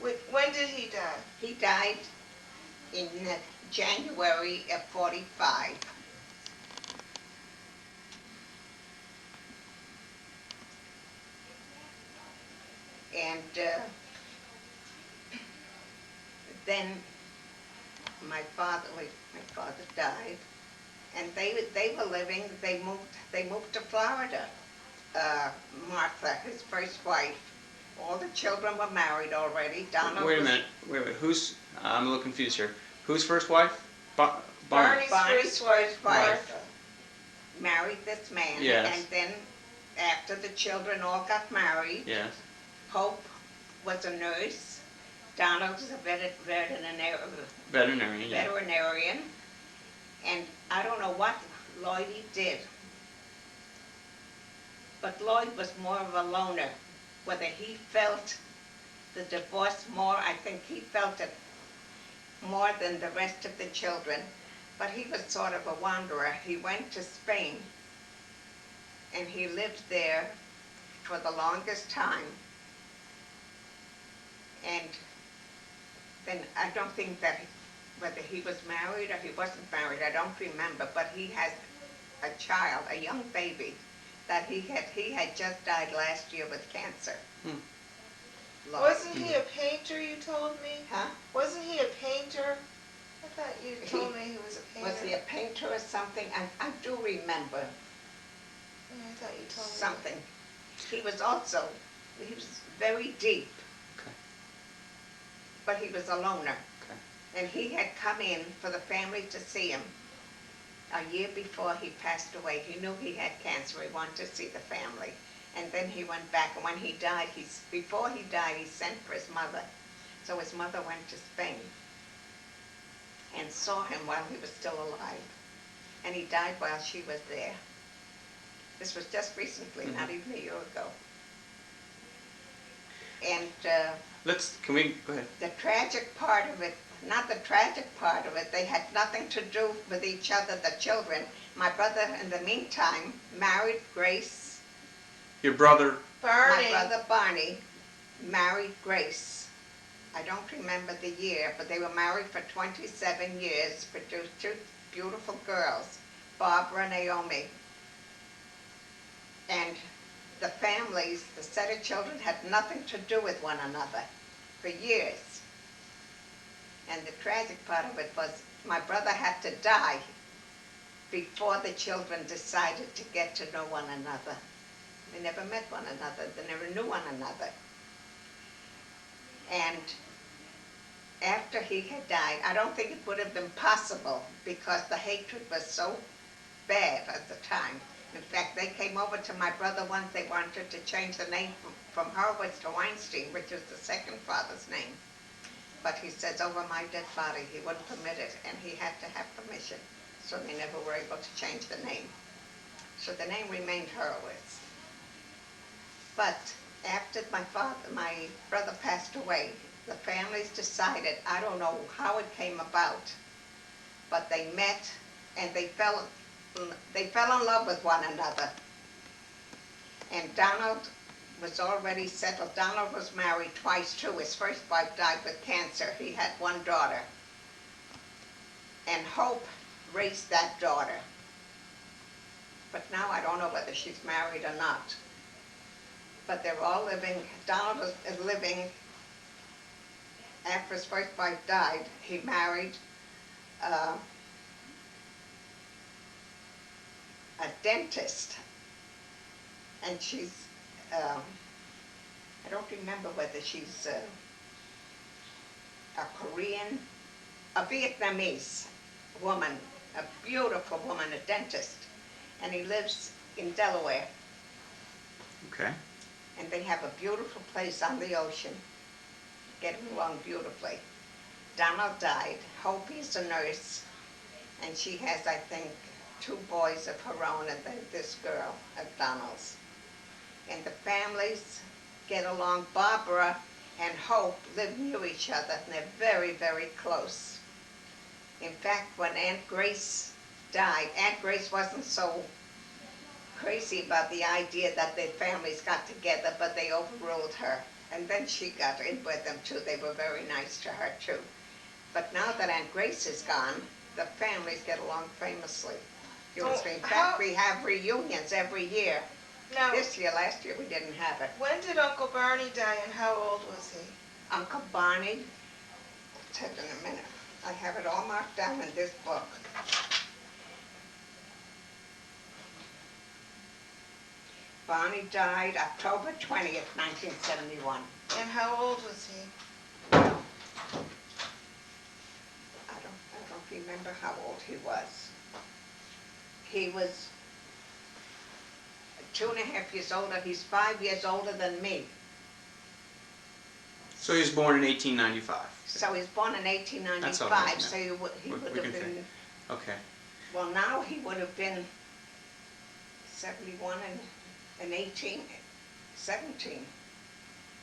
When did he die? he died in January of 45. And then my father died, and they were living. They moved to Florida. Martha, his first wife. All the children were married already. Donald Wait a was- minute. Wait. Who's? I'm a little confused here. Whose first wife? Barney. Barney's Barney's first wife, first wife. Martha. Married this man. Yes. And then after the children all got married, Yes. Hope was a nurse. Donald was a Veterinarian. Yeah. veterinarian. And I don't know what Lloydie did. But Lloyd was more of a loner. Whether he felt the divorce more, I think he felt it more than the rest of the children. But he was sort of a wanderer. He went to Spain, and he lived there for the longest time. And then I don't think that whether he was married or he wasn't married, I don't remember, but he has a child, a young baby, that he had just died last year with cancer. Hmm. Lloyd. Wasn't he a painter, you told me? Huh? Wasn't he a painter? I thought you told me he was a painter. Was he a painter or something? I do remember Yeah, I thought you told me. something. He was very deep. Okay. But he was a loner. Okay. And he had come in for the family to see him a year before he passed away. He knew he had cancer. He wanted to see the family. And then he went back. And when he died, before he died, he sent for his mother. So his mother went to Spain and saw him while he was still alive. And he died while she was there. This was just recently, not even a year ago. And Can we go ahead? the tragic part of it, not the tragic part of it, they had nothing to do with each other, the children. My brother, in the meantime, married Grace. Your brother. Barney. My brother Barney married Grace. I don't remember the year, but they were married for 27 years, produced two beautiful girls, Barbara and Naomi. And the families, the set of children, had nothing to do with one another for years. And the tragic part of it was my brother had to die before the children decided to get to know one another. They never met one another. They never knew one another. And after he had died, I don't think it would have been possible because the hatred was so bad at the time. In fact, they came over to my brother once. They wanted to change the name from Horowitz to Weinstein, which is the second father's name. But he says, over my dead body, he wouldn't permit it, and he had to have permission. so they never were able to change the name. So the name remained Horowitz. But after my brother passed away, the families decided, I don't know how it came about, but they met and they fell in love with one another. And Donald was already settled. Donald was married twice too. His first wife died with cancer. He had one daughter. And Hope raised that daughter. But now I don't know whether she's married or not. But they're all living, Donald is living, after his first wife died, he married a dentist. And she's, I don't remember whether she's a Korean, a Vietnamese woman, a beautiful woman, a dentist. And he lives in Delaware. Okay. And they have a beautiful place on the ocean, getting along beautifully. Donald died. Hope is a nurse, and she has, I think, 2 boys of her own, and then this girl at Donald's. And the families get along. Barbara and Hope live near each other, and they're very, very close. In fact, when Aunt Grace died, Aunt Grace wasn't so crazy about the idea that their families got together, but they overruled her. And then she got in with them too. They were very nice to her too. But now that Aunt Grace is gone, the families get along famously. In fact, we have reunions every year. Now, Last year we didn't have it. when did Uncle Barney die and how old was he? Uncle Barney, I'll tell you in a minute. I have it all marked down in this book. Barney died October 20th, 1971. And how old was he? Well, I don't remember how old he was. He was 2.5 years older. He's 5 years older than me. So he was born in 1895. So he's born in That's all right, 1895, so he We would can have been, Okay. well, now he would have been 71 and 17.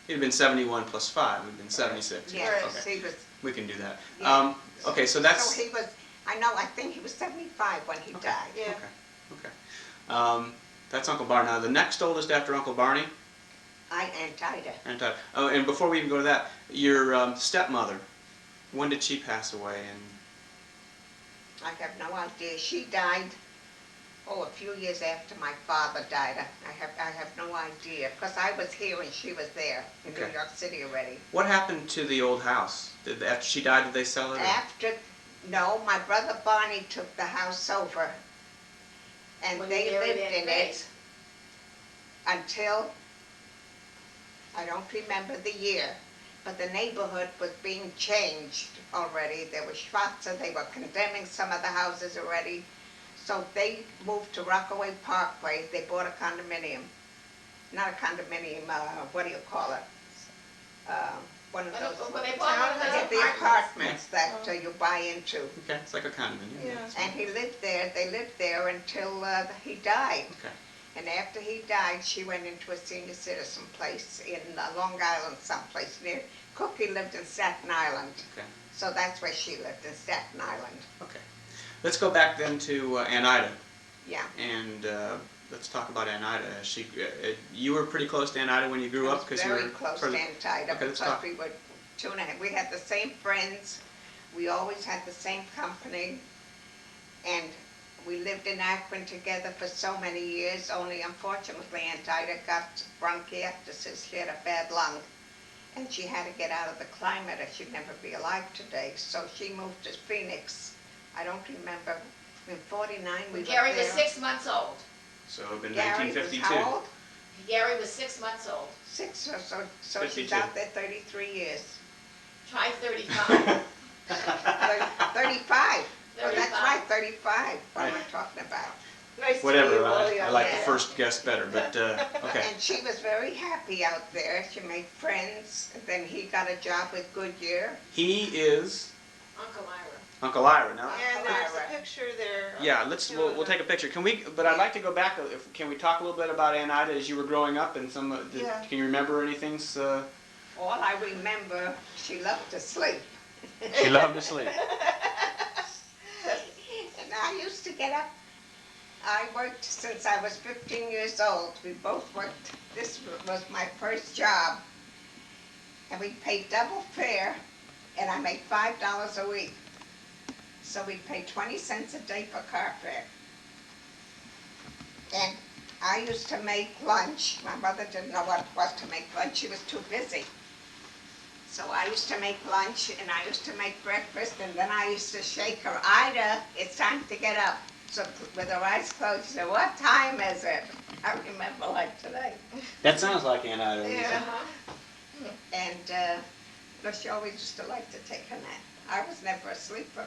He'd have been 71 plus 5. Would have been 76. Yes, Okay. he was, We can do that. Yeah. Okay, so that's... so he was, I think he was 75 when he Okay. died. Yeah. Okay. That's Uncle Barney. Now, the next oldest after Uncle Barney, Aunt Ida. and before we even go to that, your stepmother, when did she pass away? And I have no idea. She died, a few years after my father died. I have no idea, because I was here and she was there in Okay. New York City already. what happened to the old house? After she died, did they sell it? or- No, my brother Barney took the house over, and When they he married lived Aunt in Grace. it until, I don't remember the year, but the neighborhood was being changed already. There was Schwarzer, they were condemning some of the houses already. So they moved to Rockaway Parkway. They bought a condominium. Not a condominium, what do you call it? One of those, When they bought one of yeah, those the apartments. apartments that you buy into. Okay, it's like a condominium. Yeah. And he lived there, they lived there until he died. Okay. And after he died, she went into a senior citizen place in Long Island someplace near. Cookie lived in Staten Island. Okay. So that's where she lived, in Staten Island. Okay. Let's go back then to Aunt Ida, Yeah. and let's talk about Aunt Ida. You were pretty close to Aunt Ida when you grew up, I was you were very close further- to Aunt Ida, Okay, let's because talk. we were 2.5. We had the same friends. We always had the same company. And we lived in Akron together for so many years, only unfortunately Aunt Ida got bronchiectasis. She had a bad lung, and she had to get out of the climate, or she'd never be alive today. So she moved to Phoenix. I don't remember, in 49 we lived there. Gary was 6 months old. So it would have been Gary was 1952. how old? Gary was 6 months old. 6 or so. So 52. she's out there 33 years. Try 35. 35. Oh, that's 35. right, 35. What am I Right. talking about? Nice to Whatever, meet you, Mollie. I like the Yeah. first guess better, but okay. And she was very happy out there. She made friends. And then he got a job with Goodyear. He is Uncle Ira. Uncle Ira, no? And there's Ira. a picture there. of Yeah, the let's, two we'll, of we'll them. take a picture. Can we, but I'd like to go back, can we talk a little bit about Aunt Ida as you were growing up and some, Yeah. can you remember anything? All I remember, she loved to sleep. She loved to sleep. And I used to get up. I worked since I was 15 years old. We both worked. This was my first job. And we paid double fare, and I made $5 a week. So we paid 20 cents a day for car fare. And I used to make lunch. My mother didn't know what it was to make lunch. She was too busy. So I used to make lunch, and I used to make breakfast, and then I used to shake her, Ida, it's time to get up. So with her eyes closed, she said, what time is it? I remember like today. That sounds like Aunt Ida. Lisa. Yeah. And but she always used to like to take a nap. I was never a sleeper,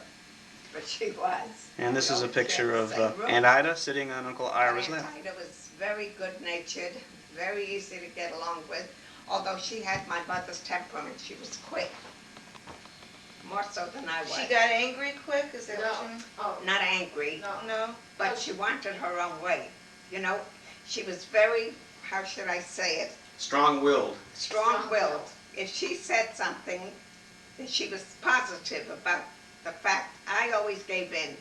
but she was. And this We is a always shared picture the of same room. Aunt Ida sitting on Uncle Ira's Aunt lap. Ida was very good-natured, very easy to get along with, although she had my mother's temperament. She was quick, more so than I was. She got angry quick, is that No. what you mean? Oh, Not angry, no. No? but she wanted her own way. You know, she was very, how should I say it, Strong-willed. strong-willed. If she said something, then she was positive about the fact. I always gave in.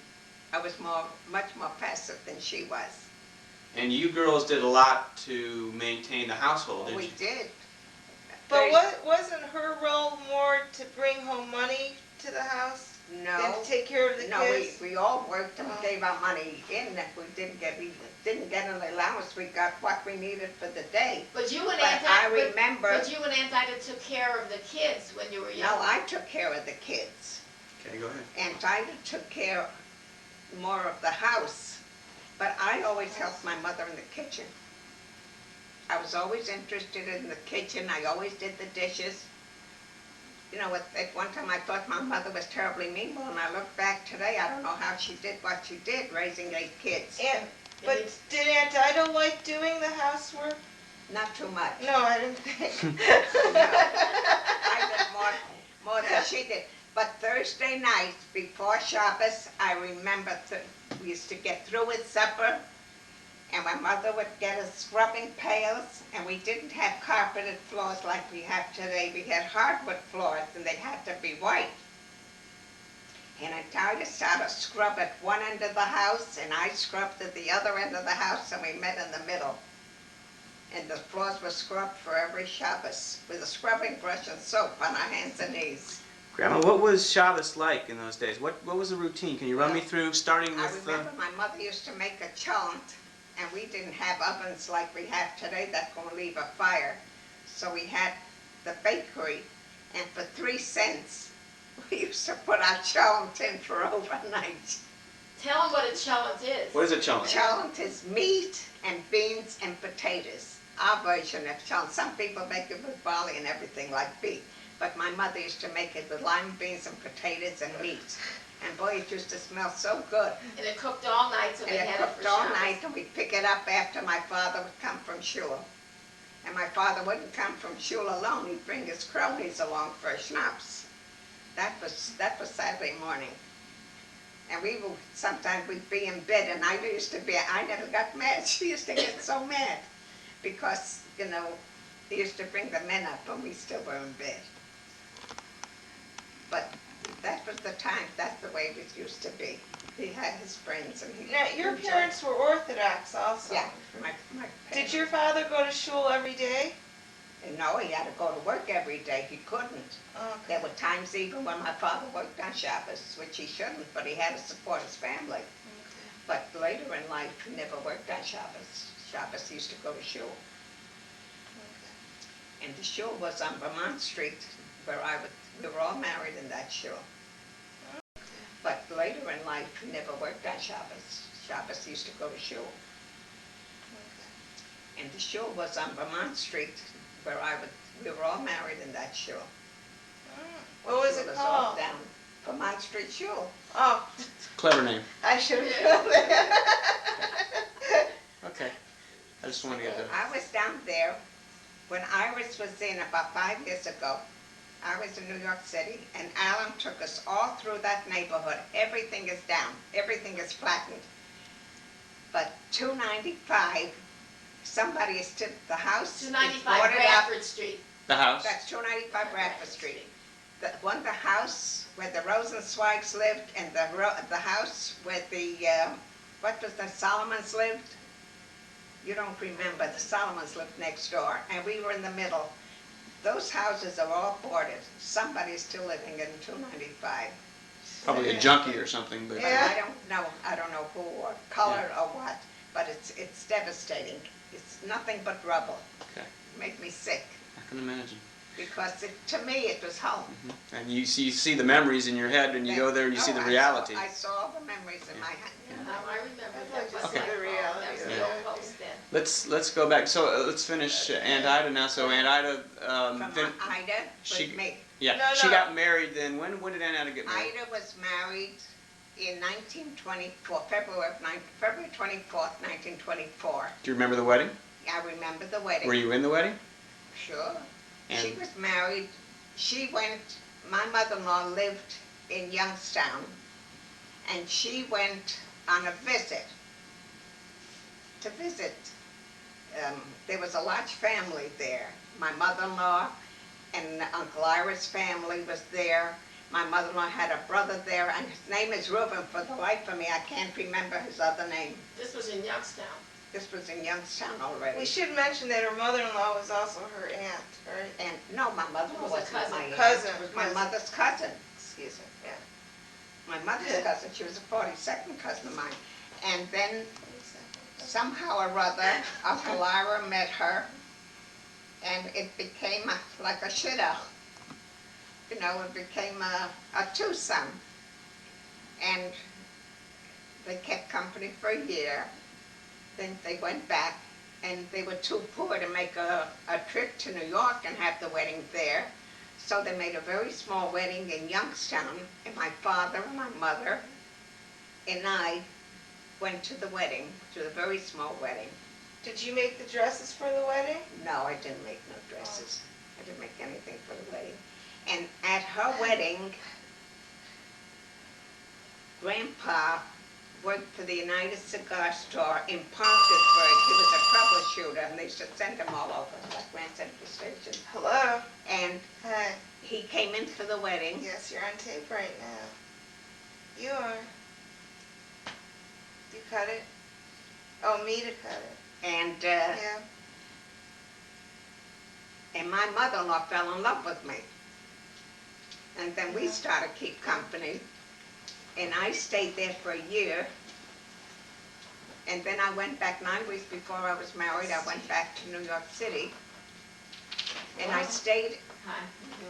I was much more passive than she was. And you girls did a lot to maintain the household, didn't We you? did. But Very- wasn't her role more to bring home money to the house than No, to take care of the no, kids? we all worked and Oh. gave our money in. If we didn't get an allowance, we got what we needed for the day. But you and But Aunt I Ida, remember, but you and Aunt Ida took care of the kids when you were young. no, I took care of the kids. Okay, go ahead. Aunt Ida took care more of the house, but I always helped my mother in the kitchen. I was always interested in the kitchen. I always did the dishes. You know, at one time I thought my mother was terribly mean, but when I look back today, I don't know how she did what she did, raising 8 kids. But did Aunt Ida like doing the housework? Not too much. No, I didn't think. I did more than she did. But Thursday nights before Shabbos, I remember we used to get through with supper, and my mother would get us scrubbing pails, and we didn't have carpeted floors like we have today. We had hardwood floors, and they had to be white. And I tried to start a scrub at one end of the house, and I scrubbed at the other end of the house, and we met in the middle. And the floors were scrubbed for every Shabbos with a scrubbing brush and soap on our hands and knees. Grandma, what was Shabbos like in those days? What was the routine? Can you run me through, starting I with... remember my mother used to make a cholent, and we didn't have ovens like we have today that can leave a fire. So we had the bakery, and for 3 cents, we used to put our cholent in for overnight. Tell them what a cholent is. What is a cholent? Cholent is meat and beans and potatoes. Our version of cholent. Some people make it with barley and everything like beef. But my mother used to make it with lima beans and potatoes and meat. And boy, it used to smell so good. And it cooked all night, so And they it had it for cooked all Shabbos. night, and we'd pick it up after my father would come from shul. And my father wouldn't come from shul alone. He'd bring his cronies along for a schnapps. That was Saturday morning. And sometimes we'd be in bed, and I never got mad. She used to get so mad because, you know, he used to bring the men up and we still were in bed. But that was the time, that's the way it used to be. He had his friends and he... Now, your parents were Orthodox also. Yeah, my Did parents. your father go to shul every day? No, he had to go to work every day. He couldn't. Okay. There were times even when my father worked on Shabbos, which he shouldn't, but he had to support his family. But later in life, he never worked on Shabbos. Shabbos he used to go to shul. And the shul was on Vermont Street, where we were all married in that shul. But later in life, he never worked on Shabbos. Shabbos he used to go to shul. And the shul was on Vermont Street, where we were all married in that shul. What was Shul it off called? down Vermont Street Shul. Oh, Clever name. I should have known that. Okay. I just wanted to get the... I was down there when Iris was in about 5 years ago. I was in New York City, and Alan took us all through that neighborhood. Everything is down. Everything is flattened. But 295, somebody is still, the house is 295 boarded up. Bradford Street. The house? That's 295 Bradford Street. The house where the Rosenzweigs lived, and the house where the, what was the Solomons lived? You don't remember, the Solomons lived next door, and we were in the middle. Those houses are all boarded. Somebody's still living in 295. Probably a junkie or something, but But Yeah. I don't know who or color or what, but it's devastating. It's nothing but rubble. Okay. Make me sick, I can imagine. because to me it was home. And you see the memories in your head when you go there and you see the reality. I saw all the memories in my head. I remember I'd that like to was see like, the reality that was of the it. old post then. Let's go back. So let's finish Aunt Ida now. So Aunt Ida, From then Ida she- was me. yeah, No, she no. got married. Then when did Aunt Ida get married? Ida was married in 1924, February 24th, 1924. Do you remember the wedding? I remember the wedding. Were you in the wedding? Sure. She And- was married, my mother-in-law lived in Youngstown, and she went on a visit, there was a large family there. My mother-in-law and Uncle Ira's family was there. My mother-in-law had a brother there, and his name is Reuben. For the life of me, I can't remember his other name. This was in Youngstown. This was in Youngstown already. We should mention that her mother-in-law was also her aunt, right? And no, my mother-in-law Was a wasn't cousin. my aunt. Cousin, It was my cousin. mother's cousin. Excuse me, yeah. My mother's cousin. She was a 42nd cousin of mine. And then somehow or other, Uncle Ira met her, and it became like a shidduch. You know, it became a twosome. And they kept company for a year. Then they went back, and they were too poor to make a trip to New York and have the wedding there. So they made a very small wedding in Youngstown, and my father and my mother and I went to the wedding, to the very small wedding. Did you make the dresses for the wedding? No, I didn't make no dresses. I didn't make anything for the wedding. And at her wedding, Grandpa worked for the United Cigar Store in Parkersburg. He was a troubleshooter, and they used to send him all over, like Grand Central Station. Hello? And Hi. he came in for the wedding. Yes, you're on tape right now. You are. You cut it? Oh, me to cut it. And Yeah. and my mother-in-law fell in love with me. And then we started to keep company. And I stayed there for a year. And then I went back 9 weeks before I was married. I went back to New York City. And I stayed, Hi, you do.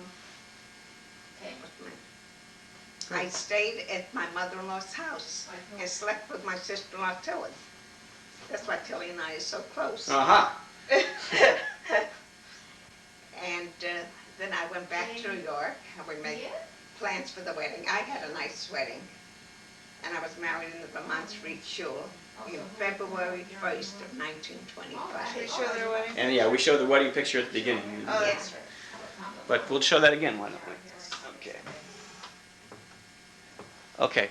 Okay. I stayed at my mother-in-law's house and slept with my sister-in-law Tilly. That's why Tilly and I are so close. Uh-huh. And then I went back to New York, and we made Yeah. plans for the wedding. I had a nice wedding, and I was married in the Vermont Street Shul in February 1st of Should we 1925. show their wedding? And yeah, we showed the wedding picture at the beginning. Oh, that's right. But we'll show that again, why don't we? Okay. Okay,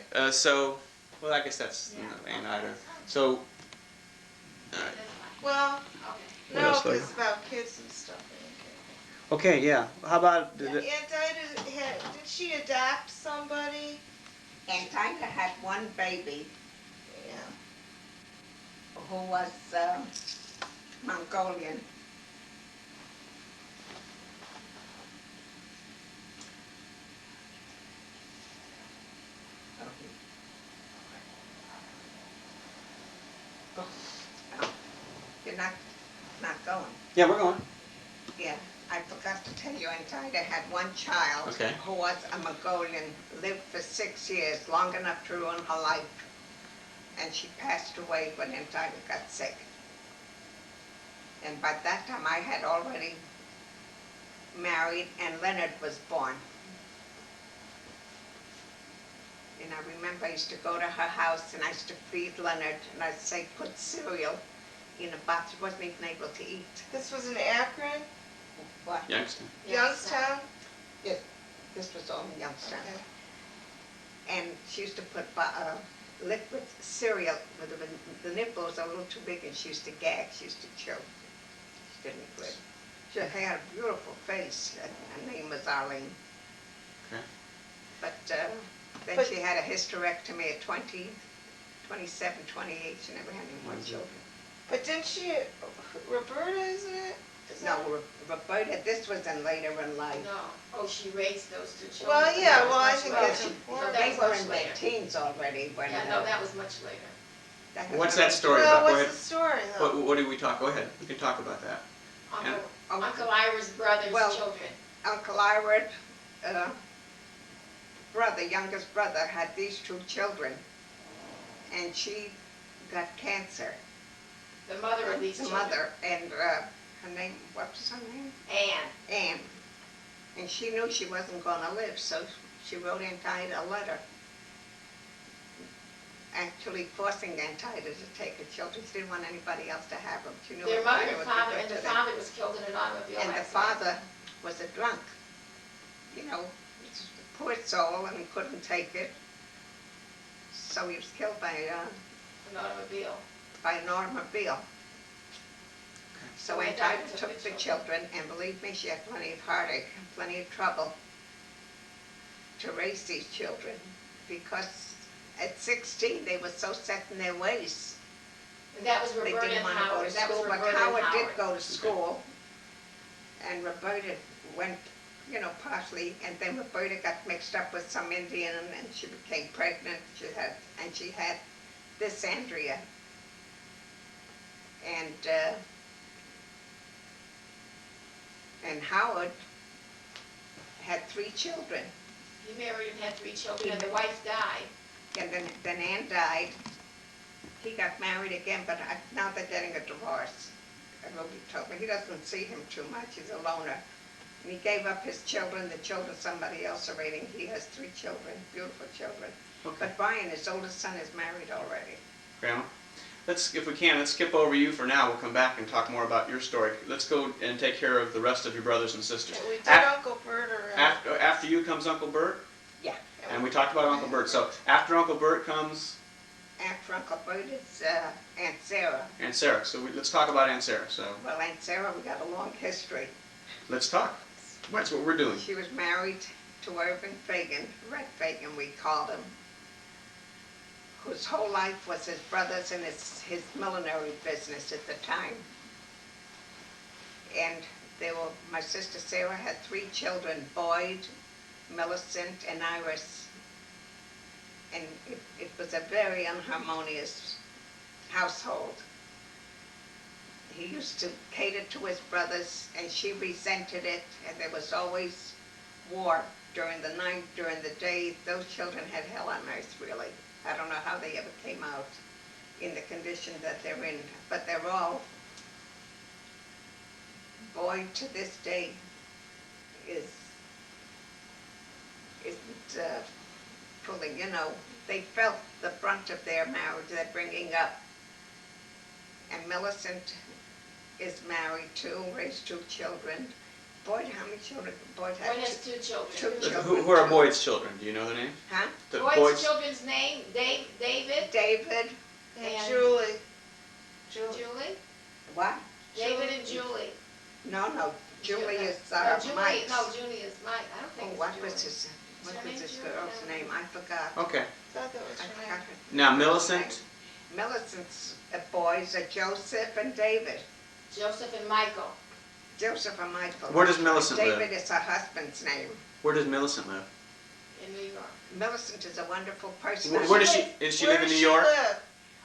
well, I guess that's Aunt Ida. So, Well, What no, else, if Larry? it's about kids and stuff. okay, yeah. How about Aunt Ida, did she adopt somebody? Aunt Ida had one baby Yeah. who was Mongolian. You're not going. Yeah, we're going. Yeah, I forgot to tell you, Aunt Ida had one child Okay. who was a Mongolian, lived for 6 years, long enough to ruin her life. And she passed away when Aunt Ida got sick. And by that time, I had already married, and Leonard was born. And I remember I used to go to her house, and I used to feed Leonard, and I'd say, put cereal in a box. He wasn't even able to eat. This was in Akron, What? Youngstown. Youngstown. This was all in Youngstown. And she used to put liquid cereal, with the nipple was a little too big, and she used to gag, she used to choke. She didn't quit. She had a beautiful face. Her name was Arlene. Okay. But then she had a hysterectomy at 20, 27, 28. She never had any more children. But didn't she, Roberta, isn't it? No, Roberta, this was in later in life. No. Oh, she raised those two children. Well, yeah, well, I Much think later. that's No, important. that They was were much in their later. teens already when... Yeah, no, that was much later. What's that story Well, about? Go what's ahead. the story, though? What did we talk? Go ahead. We can talk about that. Uncle Ira's brother's Well, children. Uncle Ira, youngest brother, had these two children, and she got cancer. The mother of these The children. mother, and her name, what was her name? Anne. Anne. And she knew she wasn't going to live, so she wrote Aunt Ida a letter, actually forcing Aunt Ida to take her children. She didn't want anybody else to have them. She knew Their Aunt mother Ida and would be father, good and to the them. father was killed in an automobile And the accident. father was a drunk, you know, poor soul, and he couldn't take it. So he was killed by An automobile. an automobile. So So Aunt Aunt Ida Ida took took the the children, and believe me, she had plenty of heartache, plenty of trouble to raise these children, because at 16 they were so set in their ways. And that was They Roberta didn't and want to go Howard. to That was school, but Roberta and Howard Howard. did go to school. And Roberta went, you know, partially, and then Roberta got mixed up with some Indian, and she became pregnant. She had this Andrea. And Howard had 3 children. He married and had 3 children, and the wife died. And then Ann died. He got married again, but now they're getting a divorce. And Ruby told me he doesn't see him too much. He's a loner. And he gave up his children. The children somebody else are raising. He has 3 children, beautiful children. Okay. But Brian, his oldest son, is married already. Grandma, if we can, let's skip over you for now. We'll come back and talk more about your story. Let's go and take care of the rest of your brothers and sisters. Yeah, we did Af- Uncle Bert or... After you comes Uncle Bert, Yeah. and we talked about Uncle Bert. So after Uncle Bert comes After Uncle Bert is Aunt Sarah. Aunt Sarah. So let's talk about Aunt Sarah. So Well, Aunt Sarah, we got a long history. let's talk. That's what we're doing. She was married to Irving Fagan, Red Fagan we called him, whose whole life was his brother's and his millinery business at the time. And my sister Sarah had 3 children, Boyd, Millicent, and Iris. And it was a very unharmonious household. He used to cater to his brothers, and she resented it, and there was always war during the night, during the day. Those children had hell on earth, really. I don't know how they ever came out in the condition that they're in, but they're all, Boyd to this day isn't pulling, you know, they felt the brunt of their marriage, their bringing up. And Millicent is married too, raised 2 children. Boyd, how many children? Boyd had Boyd has 2 children. 2 children. Who are Boyd's children? Do you know the name? Huh? Boyd's children's name, David David, And And- Julie. Julie? what? David and Julie. No, Julie is No, Julie, Mike's. no, Julie is Mike. I don't Oh, think it's what Julie. was his Julie? girl's name? I forgot. Okay. I thought that was I her forgot name. her Now girl's name. Millicent. Millicent's boys are Joseph and David. Joseph and Michael. Joseph and Michael. Where does Millicent live? David is her husband's name. Where does Millicent live? In New York. Millicent is a wonderful person. Where does she? Does she live in New York? Live?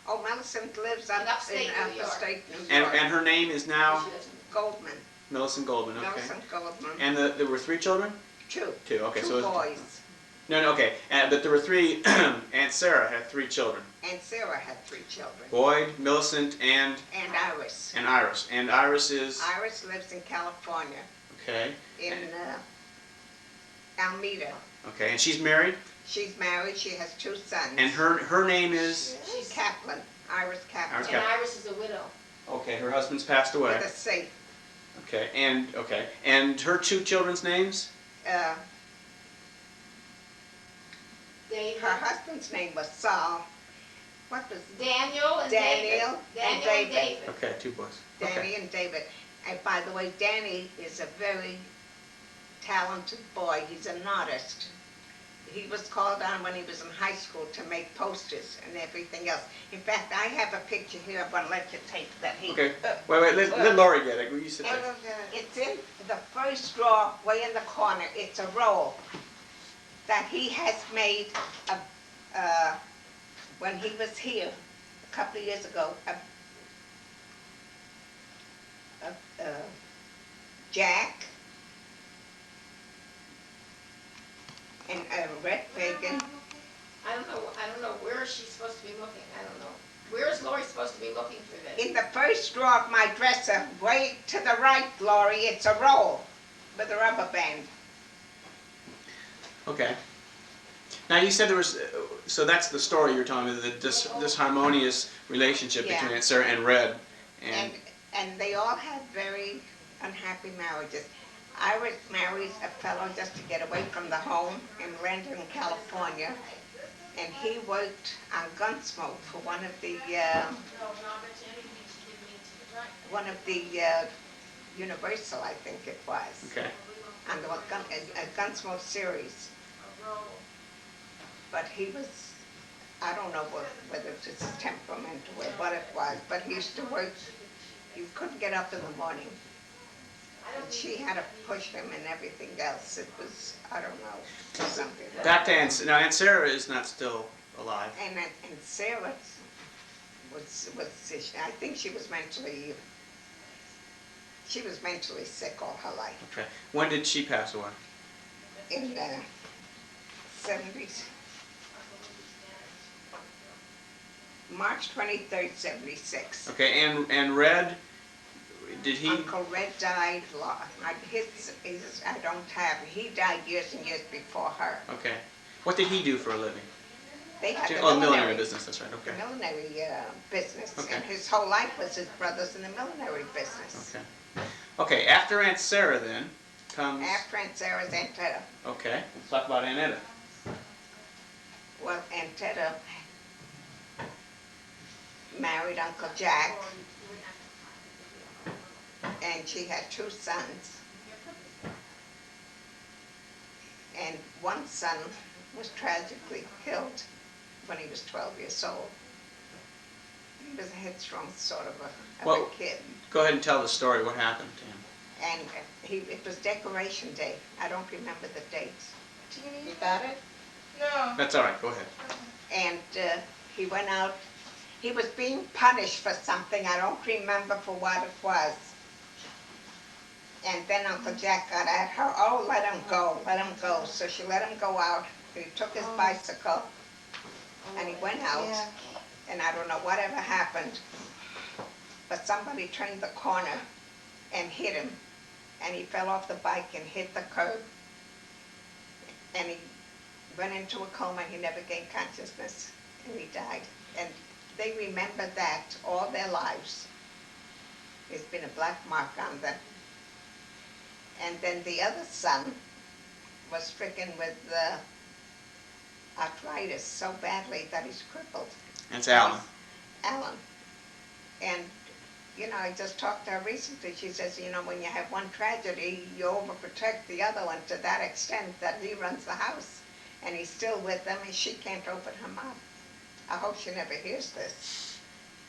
Oh, Millicent lives In up upstate in New York. upstate New York. And her name is now She lives in- Goldman. Millicent Goldman. Okay. Millicent Goldman. And there were 3 children? 2. 2. Okay. 2 So it's, boys. no, okay. But there were 3. Aunt Sarah had 3 children. And Sarah had 3 children. Boyd, Millicent, and And Iris. Iris. And Iris is Iris lives in California, okay. in Alameda. Okay. And she's married. She's married. She has 2 sons. And her name is She's Kaplan. Iris Kaplan. Iris And Iris is a widow. okay. Her husband's passed away. With a C. Okay. And her 2 children's names. David, Her husband's name was Saul. What was Daniel and Daniel David. and Daniel and David. David. Okay, 2 boys. Danny Okay. and David? And by the way, Danny is a very talented boy. He's an artist. He was called on when he was in high school to make posters and everything else. In fact, I have a picture here. I'm going to let you take that. Okay. Wait, let Lori get it. You sit I there. don't get it. It's in the first drawer, way in the corner. It's a roll that he has made when he was here a couple of years ago. Jack and a red pagan. I don't know where she's supposed to be looking. I don't know. Where is Lori supposed to be looking for this? In the first drawer of my dresser, way to the right, Laurie, it's a roll with a rubber band. Okay. Now you said there was, so that's the story you're telling me, that this harmonious relationship Yeah. between Aunt Sarah and Red, and And they all had very unhappy marriages. I was married a fellow just to get away from the home in Landon, California, and he worked on Gunsmoke for one of the Universal, I think it was, okay. on the Gunsmoke series. But he was, I don't know whether it's his temperament or what it was, but he used to work, you couldn't get up in the morning. And she had to push him and everything else. It was, I don't know, something. Back to Aunt Sarah is not still alive. And Sarah was, I think she was mentally sick all her life. Okay. When did she pass away? In the 70s. March 23rd, 76. Okay, and Red, did he? Uncle Red died, I don't have, he died years and years before her. Okay. What did he do for a living? They had the Oh, millinery millinery business, that's right, okay. millinery business, Okay. and his whole life was his brothers in the millinery business. Okay. Okay, after Aunt Sarah then comes... After Aunt Sarah's Aunt Etta. Okay, let's talk about Aunt Etta. Well, Aunt Etta married Uncle Jack, and she had 2 sons. And one son was tragically killed when he was 12 years old. He was a headstrong sort of a kid. Go ahead and tell the story, what happened to him. And it was Decoration Day. I don't remember the dates. Do you You need got it? No. That's all right, go ahead. And he went out. He was being punished for something. I don't remember for what it was. And then Uncle Jack got at her, oh, let him go, let him go. So she let him go out. He took his bicycle, and he went out. Yeah. And I don't know whatever happened, but somebody turned the corner and hit him. And he fell off the bike and hit the curb. And he went into a coma. He never gained consciousness, and he died. And they remember that all their lives. There's been a black mark on them. And then the other son was stricken with arthritis so badly that he's crippled. That's Alan. Alan. And, you know, I just talked to her recently. She says, you know, when you have one tragedy, you overprotect the other one to that extent that he runs the house. And he's still with them, and she can't open her mouth. I hope she never hears this,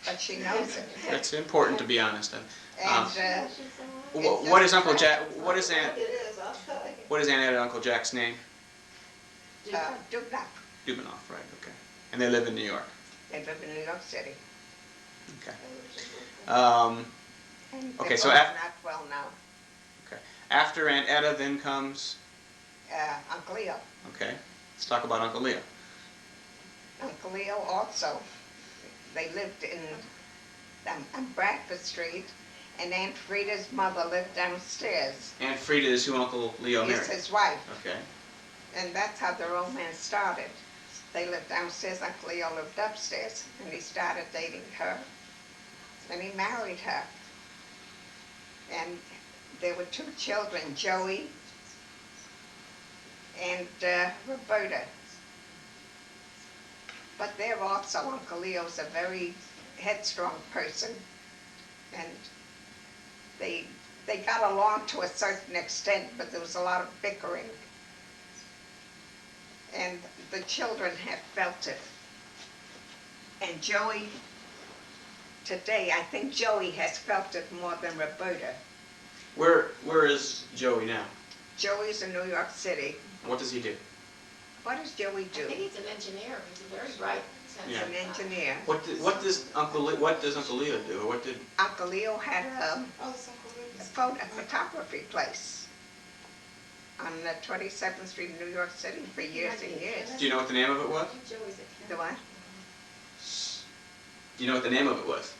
but she knows it. It's important to be honest. And What is Uncle Jack? What is Aunt I'll tell you. Etta and Uncle Jack's name? Dubnak. Dubanoff, right? Okay. And they live in New York. They live in New York City. Okay. And Okay, they're so both af- not well now. Okay. After Aunt Etta, then comes. Uncle Leo. Okay. Let's talk about Uncle Leo. Uncle Leo also. They lived on Bradford Street, and Aunt Frida's mother lived downstairs. Aunt Frida is who Uncle Leo He's married. his wife. Okay. And that's how the romance started. They lived downstairs, Uncle Leo lived upstairs, and he started dating her. And he married her. And there were 2 children, Joey and Roberta. But they're also, Uncle Leo's a very headstrong person, and they got along to a certain extent, but there was a lot of bickering. And the children have felt it. And Joey, today, I think Joey has felt it more than Roberta. Where is Joey now? Joey's in New York City. What does he do? What does Joey I do? think he's an engineer. He's a very bright, He's sensitive an engineer. What does Uncle Leo do? Or what did? Uncle Leo had Oh, it's Uncle a Lucas. photography place on 27th Street in New York City for years and years. Do you know what the name of it was? I think Joey's a The what? Do you know what the name of it was?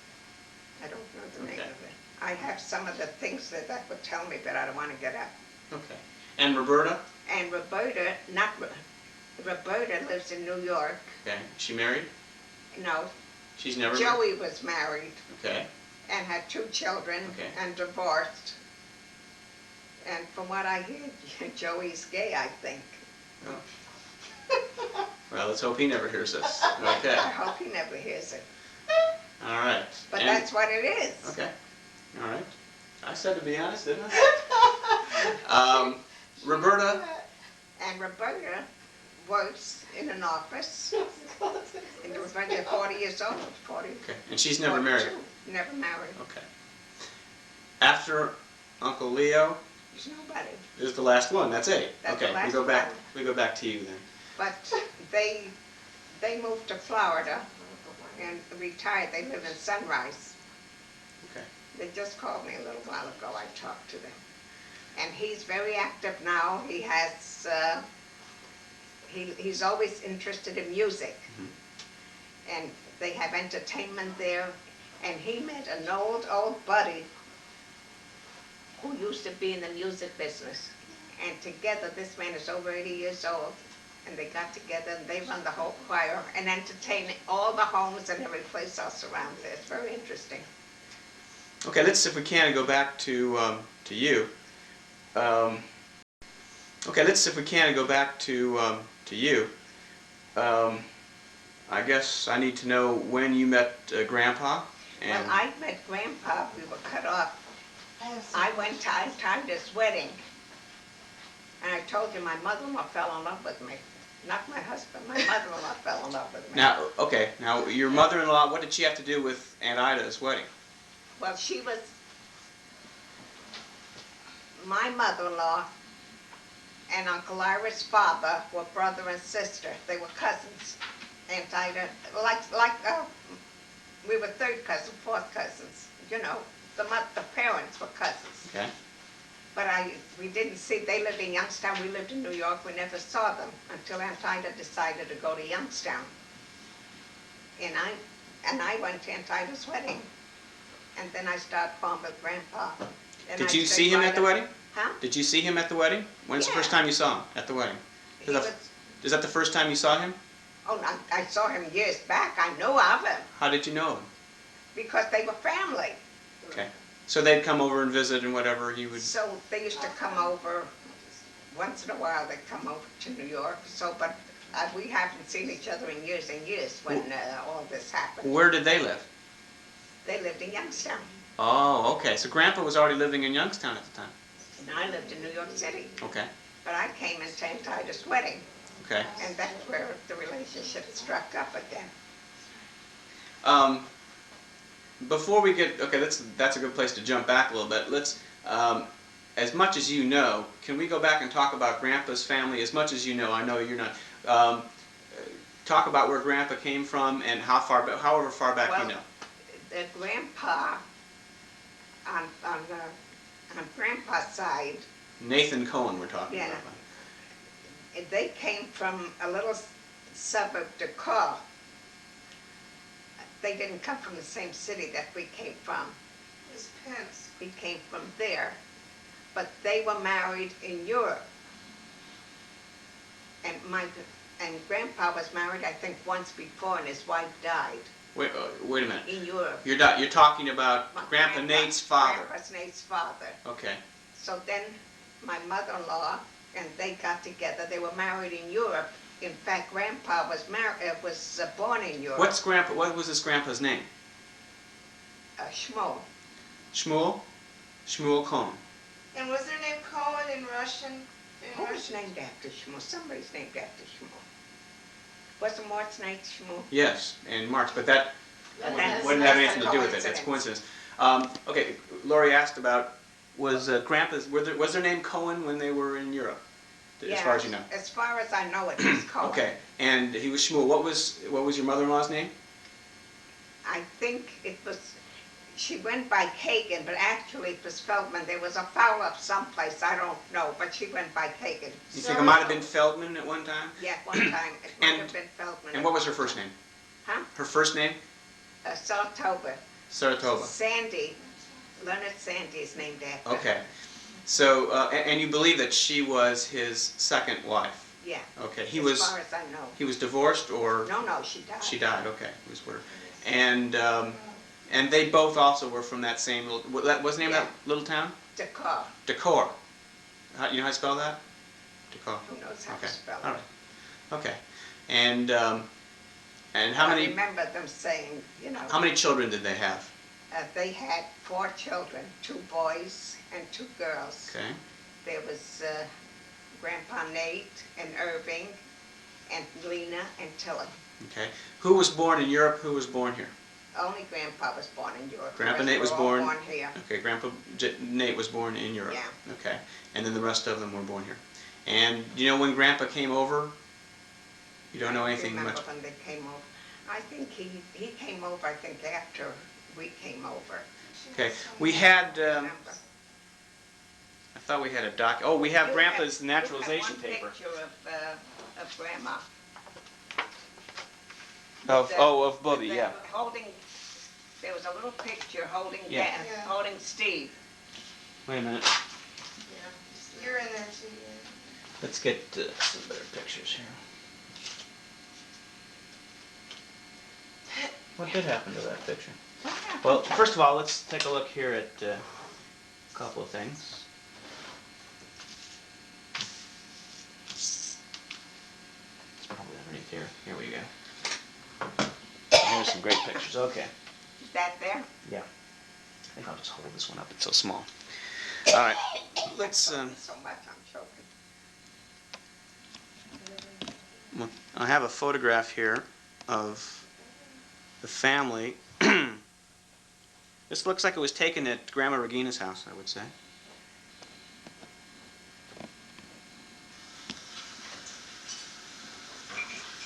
I don't know the name Okay. of it. I have some of the things that would tell me, but I don't want to get up. Okay. And Roberta? And Roberta, Roberta lives in New York. Okay. She married? No, She's never. Joey was married Okay. and had 2 children Okay. and divorced. And from what I hear, Joey's gay, I think. Well, let's hope he never hears this. Okay. I hope he never hears it. All right. But And- that's what it is. Okay. All right. I said to be honest, didn't I? Roberta. And Roberta works in an office. And Roberta, 40 years old, 40. Okay. And she's never married. 42. Never married. Okay. After Uncle Leo There's nobody. is the last one. That's it. That's Okay. the last we go back. one. We go back to you then. But they moved to Florida and retired. They live in Sunrise. Okay. They just called me a little while ago. I talked to them. And he's very active now. He has, he's always interested in music. Mhm. And they have entertainment there. And he met an old buddy who used to be in the music business. And together, this man is over 80 years old. And they got together and they run the whole choir and entertain all the homes and every place else around there. It's very interesting. Okay. Let's, if we can, go back to you. Okay. Let's, if we can, go back to you. I guess I need to know when you met Grandpa. And Well, I met Grandpa. We were cut off. I went to Tida's wedding. And I told you my mother-in-law fell in love with me. Not my husband, my mother-in-law fell in love with me. now, okay. Now, your mother-in-law. What did she have to do with Aunt Ida's wedding? Well, she was, my mother-in-law and Uncle Ira's father were brother and sister. They were cousins. Aunt Ida, we were 3rd cousin, 4th cousins. You know, the parents were cousins. Okay. But we didn't see, they lived in Youngstown, we lived in New York, we never saw them until Aunt Ida decided to go to Youngstown. And I went to Aunt Ida's wedding. And then I started calling with Grandpa. And Did I you stayed see him right at the up- wedding? Huh? Did you see him at the wedding? When's the Yeah. first time you saw him at the wedding? He was, Is that the first time you saw him? oh, I saw him years back, I knew of him, How did you know him? because they were family. Okay. So they'd come over and visit and whatever he would. So they used to come over, once in a while they'd come over to New York, but we haven't seen each other in years and years when all this happened. Where did they live? They lived in Youngstown, Oh, okay. So Grandpa was already living in Youngstown at the time. and I lived in New York City. Okay. But I came into Aunt Ida's wedding, Okay. and that's where the relationship struck up again. Before we get that's a good place to jump back a little bit. Let's as much as you know, can we go back and talk about Grandpa's family? As much as you know, I know you're not. Talk about where Grandpa came from and however far back you know. The Grandpa, on Grandpa's side, Nathan Cohen, we're talking Yeah. about. they came from a little suburb to call. They didn't come from the same city that we came from. His parents. We came from there. But they were married in Europe. And Grandpa was married, I think, once before, and his wife died Wait a minute. in Europe. You're talking about My Grandpa Nate's father. Grandpa's Nate's father. Okay. So then my mother-in-law and they got together. They were married in Europe, In fact, Grandpa was born in Europe. What was his grandpa's name? Shmuel. Shmuel? Shmuel Cohen. And was their name Cohen in Russian? Who was named after Shmuel? Somebody's named after Shmuel. Wasn't Mart's name Shmuel? Yes, in March, but that That's- wouldn't have that's anything to do with it. That's coincidence. coincidence. Okay, Lori asked about was was their name Cohen when they were in Europe? As far as you know. As far as I know, it was Cohen. Okay, and he was Shmuel. What was your mother-in-law's name? I think it was, she went by Kagan, but actually it was Feldman. There was a foul up someplace, I don't know, but she went by Kagan. You think it might have been Feldman at one time? Yeah, one time it might have been Feldman. And what was her first name? Huh? Her first name? Saratoga. Saratoga. Sandy. Leonard Sandy is named after. Okay. So, and you believe that she was his second wife? Yeah. Okay. As far as I know. He was divorced or? No, she died. She died. Okay. He was with her. And they both also were from that same little. What's the name of that little town? Dakar. Decor. You know how to spell that? Decor. Who knows how Okay. to spell All it? right. Okay. And how I many? remember them saying, How many children did they have? They had 4 children, 2 boys and 2 girls. Okay. There was Grandpa Nate and Irving and Lena and Tilly. Okay. Who was born in Europe? Who was born here? Only Grandpa was born in Europe. Grandpa The rest Nate was were all born. here. Okay. Grandpa Nate was born in Europe. Yeah. Okay. And then the rest of them were born here. And do you know when Grandpa came over? You don't know anything I remember much. when they came over. I think he came over, I think, after we came over. Okay. We had. Remember? I thought we had a doc. Oh, we have You Grandpa's have- naturalization you have paper. one picture of Grandma. Of Bubby, With yeah. Holding, there was a little picture holding Yeah. Dan, Yeah. holding Steve. Wait a minute. You're in there too. Let's get some better pictures here. What did happen to that picture? Well, first of all, let's take a look here at a couple of things. It's probably underneath here. Here we go. There's some great pictures. Okay. Is that there? Yeah. I think I'll just hold this one up. It's so small. All right. Let's. So much, I'm choking. I have a photograph here of the family. This looks like it was taken at Grandma Regina's house, I would say.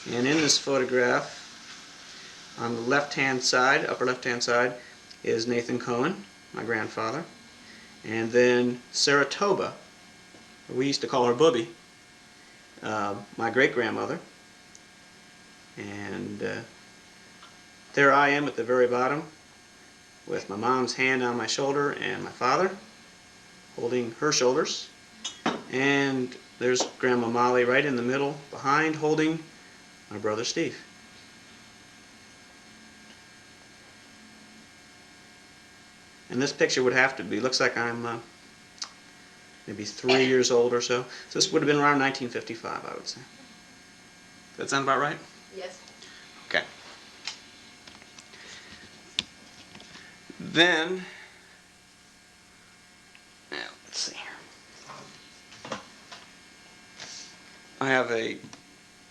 And in this photograph, on the left-hand side, upper left-hand side, is Nathan Cohen, my grandfather. And then Saratoga, we used to call her Bubby, my great-grandmother. And there I am at the very bottom with my mom's hand on my shoulder and my father holding her shoulders. And there's Grandma Mollie right in the middle behind holding my brother Steve. And this picture would have to be, looks like I'm maybe 3 years old or so. So this would have been around 1955, I would say. Does that sound about right? Yes. Okay. Then, now let's see here. I have a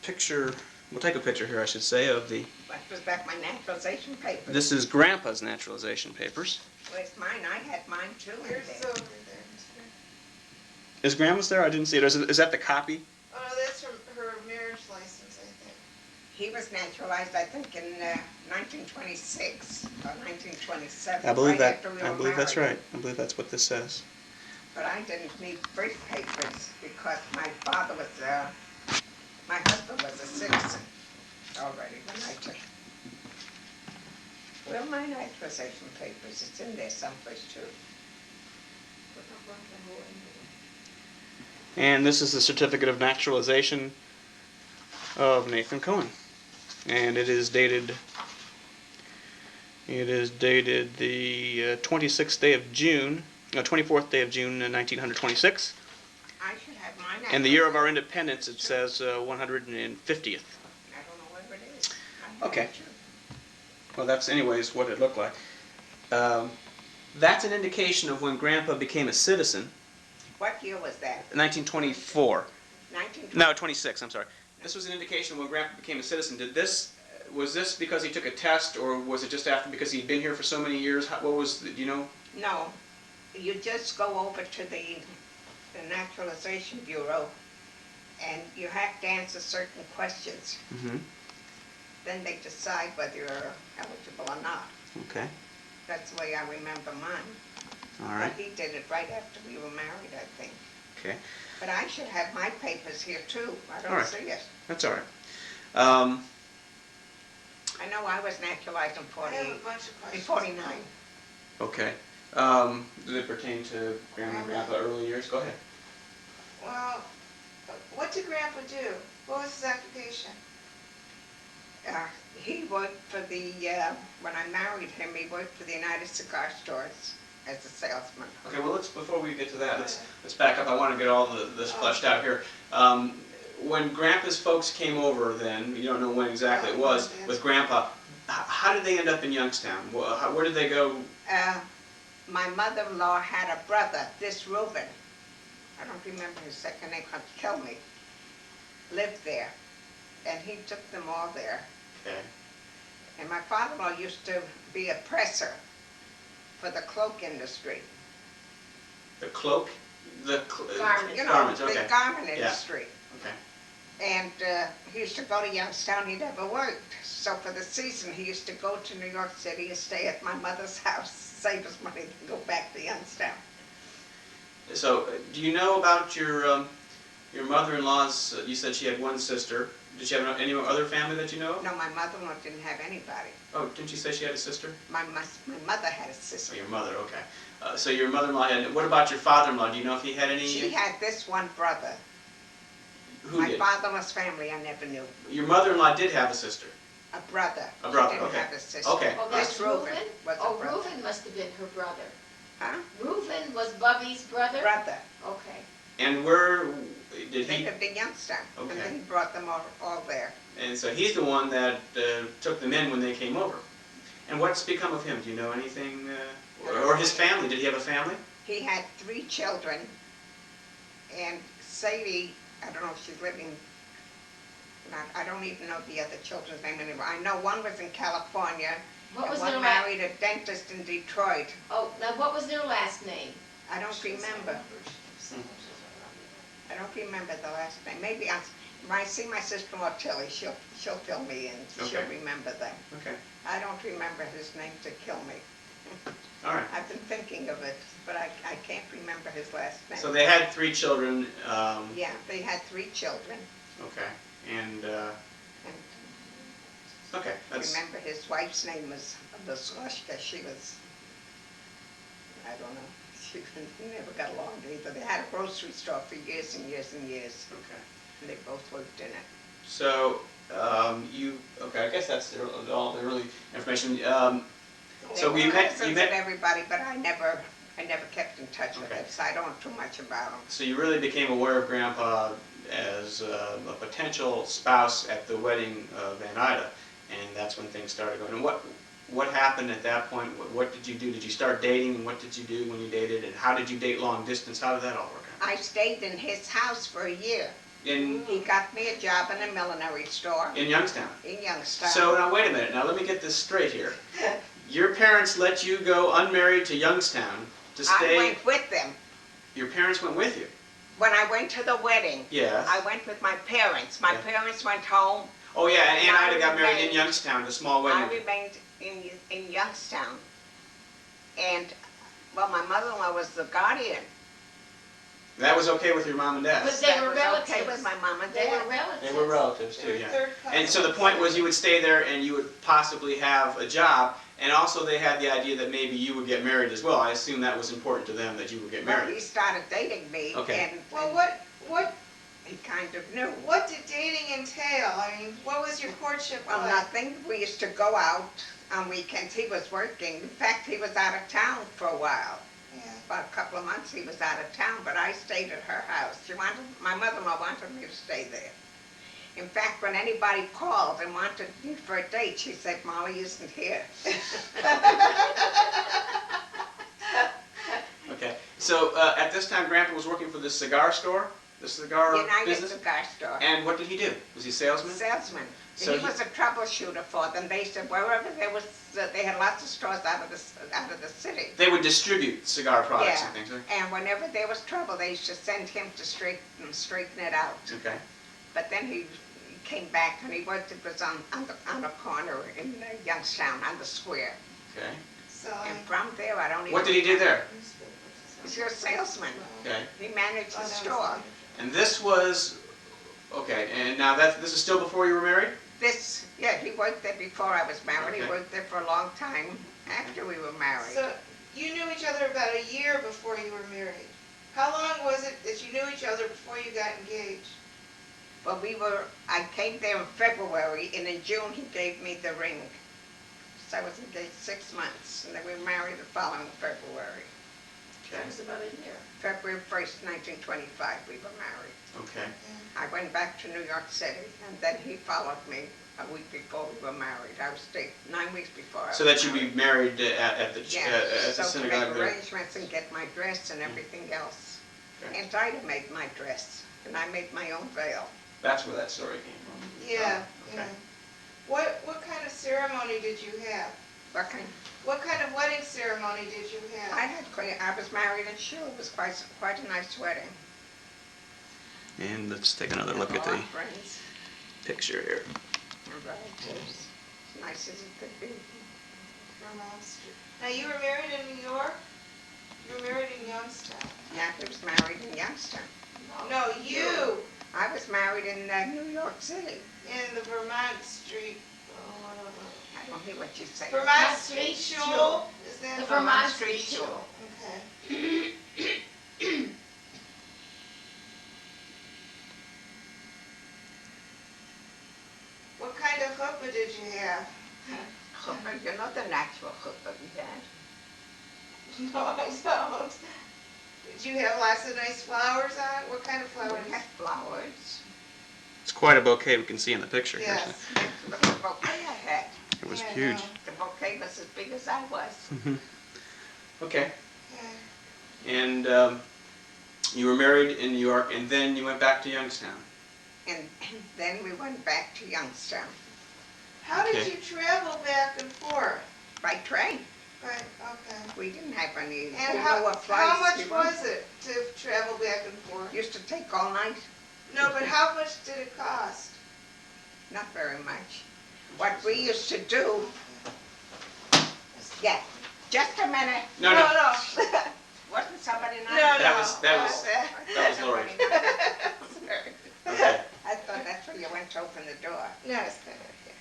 picture, we'll take a picture here I should say, of the, That was back my naturalization paper. this is Grandpa's naturalization papers. Where's mine? I had mine too in Yours is there. over there, mister. Is Grandma's there? I didn't see it. Is that the copy? Oh, no, that's from her marriage license, I think. He was naturalized, I think, in 1926 or 1927. I believe right that. after we I were believe that's married. right. I believe that's what this says. But I didn't need brief papers because my father was, my husband was a citizen already when I took. Well, my naturalization papers, it's in there someplace too. And this is the certificate of naturalization of Nathan Cohen. And it is dated the 26th day of June, 24th day of June 1926. I should have mine. And the year of our independence, it says 150th. I don't know where it is. I have Okay. it too. Well, that's anyways what it looked like. That's an indication of when Grandpa became a citizen, What year was that? 1924. 1920? No, 26, I'm sorry. This was an indication when Grandpa became a citizen. Was this because he took a test, or was it just after because he'd been here for so many years? What was, do you know? No. You just go over to the Naturalization Bureau and you have to answer certain questions. Mm-hmm. Then they decide whether you're eligible or not. Okay. That's the way I remember mine. All right. But he did it right after we were married, I think. Okay. But I should have my papers here too. I don't All right. see it. That's all right. I know I was naturalized in I have a bunch of questions. 49. Okay. Does it pertain to Grandma and Grandpa early years? Go ahead. Well, what did Grandpa do? What was his occupation? He worked for the, when I married him, he worked for the United Cigar Stores as a salesman. Okay. Well, before we get to that, let's back up. I want to get all this fleshed out here. When Grandpa's folks came over, then you don't know when exactly it was with Grandpa. How did they end up in Youngstown? Where did they go? My mother-in-law had a brother, this Reuben. I don't remember his second name, he'll kill me. Lived there, and he took them all there. Okay. And my father-in-law used to be a presser for the cloak industry. The cloak, Garment. You know, garments. Okay. the garment Yeah. industry. Okay. And he used to go to Youngstown, he never worked. So for the season, he used to go to New York City and stay at my mother's house, save his money to go back to Youngstown. So, do you know about your mother-in-law's? You said she had one sister. Did she have any other family that you know of? No, my mother-in-law didn't have anybody. Oh, didn't you say she had a sister? My mother had a Oh, sister. your mother. Okay. So your mother-in-law had. What about your father-in-law? Do you know if he had any? She had this one brother. Who My did? father-in-law's family, I never knew. Your mother-in-law did have a sister. A brother. A brother, She didn't okay. have a sister. Okay. Oh, This that's Reuben Reuben? was a Oh, brother. Reuben must have been her brother. Huh? Reuben was Bubby's brother? Brother. Okay. And where did They he? lived in Youngstown. Okay. And then he brought them all there. And so he's the one that took them in when they came over. And what's become of him? Do you know anything? Or his family? Did he have a family? He had 3 children. And Sadie, I don't know if she's living, I don't even know the other children's name anymore. I know one was in California. What was and their one married a dentist in Detroit. Oh, now what was their last name? I don't remember. I don't remember the last name. Maybe when I see my sister-in-law Tilly, she'll fill me in. She'll Okay. remember them. Okay. I don't remember his name to kill me. All right. I've been thinking of it, but I can't remember his last name. So they had 3 children. Yeah, they had 3 children. Okay. And And okay, that's remember his wife's name was Sloshka. She was, I don't know, she never got along either. They had a grocery store for years and years and years. okay. And they both worked in it. So okay. I guess that's all the early information. They So were you met cousins and everybody, but I never kept in touch with Okay. them, so I don't know too much about them. So you really became aware of Grandpa as a potential spouse at the wedding of Van Ida, and that's when things started going. And what happened at that point? What did you do? Did you start dating, and what did you do when you dated? And how did you date long distance? How did that all work out? I stayed in his house for a year. He got me a job in a millinery store In Youngstown. in Youngstown. So now wait a minute. Now let me get this straight here. Your parents let you go unmarried to Youngstown to stay. I went with them. Your parents went with you. When I went to the wedding, Yes. I went with my parents. My Yeah. parents went home. Oh yeah, and Aunt I Ida got married in remained- Youngstown, a small I wedding. remained in Youngstown. And, well, my mother-in-law was the guardian. That was okay with your mom and dad. But they That were was relatives. okay with my mom and They dad. were relatives. They were relatives too, yeah. Third And so the point was you would stay there and you would possibly have a job, and also they had the idea that maybe you would get married as well. I assume that was important to them that you would get Well, married. he started dating me. Okay. And Well, what he kind of knew. what did dating entail? I mean, what was your courtship Well, like? nothing. We used to go out on weekends. He was working. In fact, he was out of town for a while. Yeah. about a couple of months he was out of town, but I stayed at her house. My mother-in-law wanted me to stay there. In fact, when anybody called and wanted me for a date, she said, Mollie isn't here. Okay. So at this time, Grandpa was working for the cigar store, the cigar United business. Cigar Store. And what did he do? Was he a salesman? Salesman. So he was a troubleshooter for them. They said wherever there was, they had lots of stores out of the city. They would distribute cigar products Yeah. and things, right? And whenever there was trouble, they used to send him to straighten it out. Okay. But then he came back and he worked, it was on a corner in Youngstown, on the square. Okay. So And from there, I don't even... What did he do there? He's a salesman. Okay. He managed the store. And this was, okay, and now this is still before you were married? Yeah, he worked there before I was married. Okay. He worked there for a long time after we were married. So you knew each other about a year before you were married. How long was it that you knew each other before you got engaged? But I came there in February, and in June he gave me the ring. So I was engaged 6 months, and then we were married the following February. That was about a year. February 1st, 1925, we were married. Okay. I went back to New York City, and then he followed me a week before we were married. I was 9 weeks before I was So that you'd married. be married at the Yeah, so to synagogue make there. arrangements and get my dress and everything else. Okay. And Dinah made my dress, and I made my own veil. That's where that story came from. Yeah, Oh, okay. yeah. What kind of ceremony did you have? What What kind of wedding ceremony did you have? I was married in shul. It was quite a nice wedding. And let's take another look at All the our friends picture here. and relatives. As nice as it could be. Vermont Street. Now, you were married in New York? You were married in Youngstown? Natalie was married in Youngstown. No, you! I was married in New York City. In the Vermont Street. I don't hear what you say. Vermont Street Shul? Is that? The Vermont Street Shul. Okay. What kind of chuppah did you have? Chuppah, you know the natural chuppah we had. No, I don't. Did you have lots of nice flowers on it? What kind of flowers? We had flowers. It's quite a bouquet we can see in the picture. Yes. Actually. Look at the bouquet I had. It was Yeah, I huge. know. The bouquet was as big as I was. Okay. Okay. And you were married in New York, and then you went back to Youngstown. And then we went back to Youngstown How did Okay. you travel back and forth? by train. Right, okay. We didn't have any. And we how knew what flights much we wanted. was it to travel back and forth? Used to take all night. No, but how much did it cost? Not very much. What we used to do. Yeah. Just a minute. No. Wasn't somebody not? No, That was Lori. Sorry. Okay. I thought that's where you went to open the door. No, it's kind of here.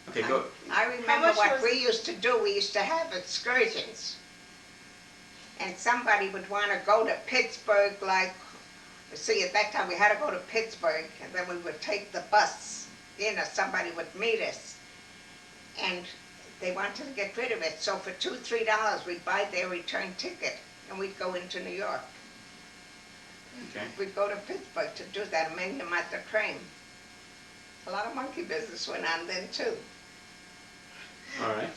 Okay, go. I remember much what was- we used to do. We used to have excursions. And somebody would want to go to Pittsburgh, like, see, at that time we had to go to Pittsburgh, and then we would take the bus in, or somebody would meet us. And they wanted to get rid of it, so for $2, $3, we'd buy their return ticket, and we'd go into New York. Okay. We'd go to Pittsburgh to do that, and many of them at the train. A lot of monkey business went on then, too. All right.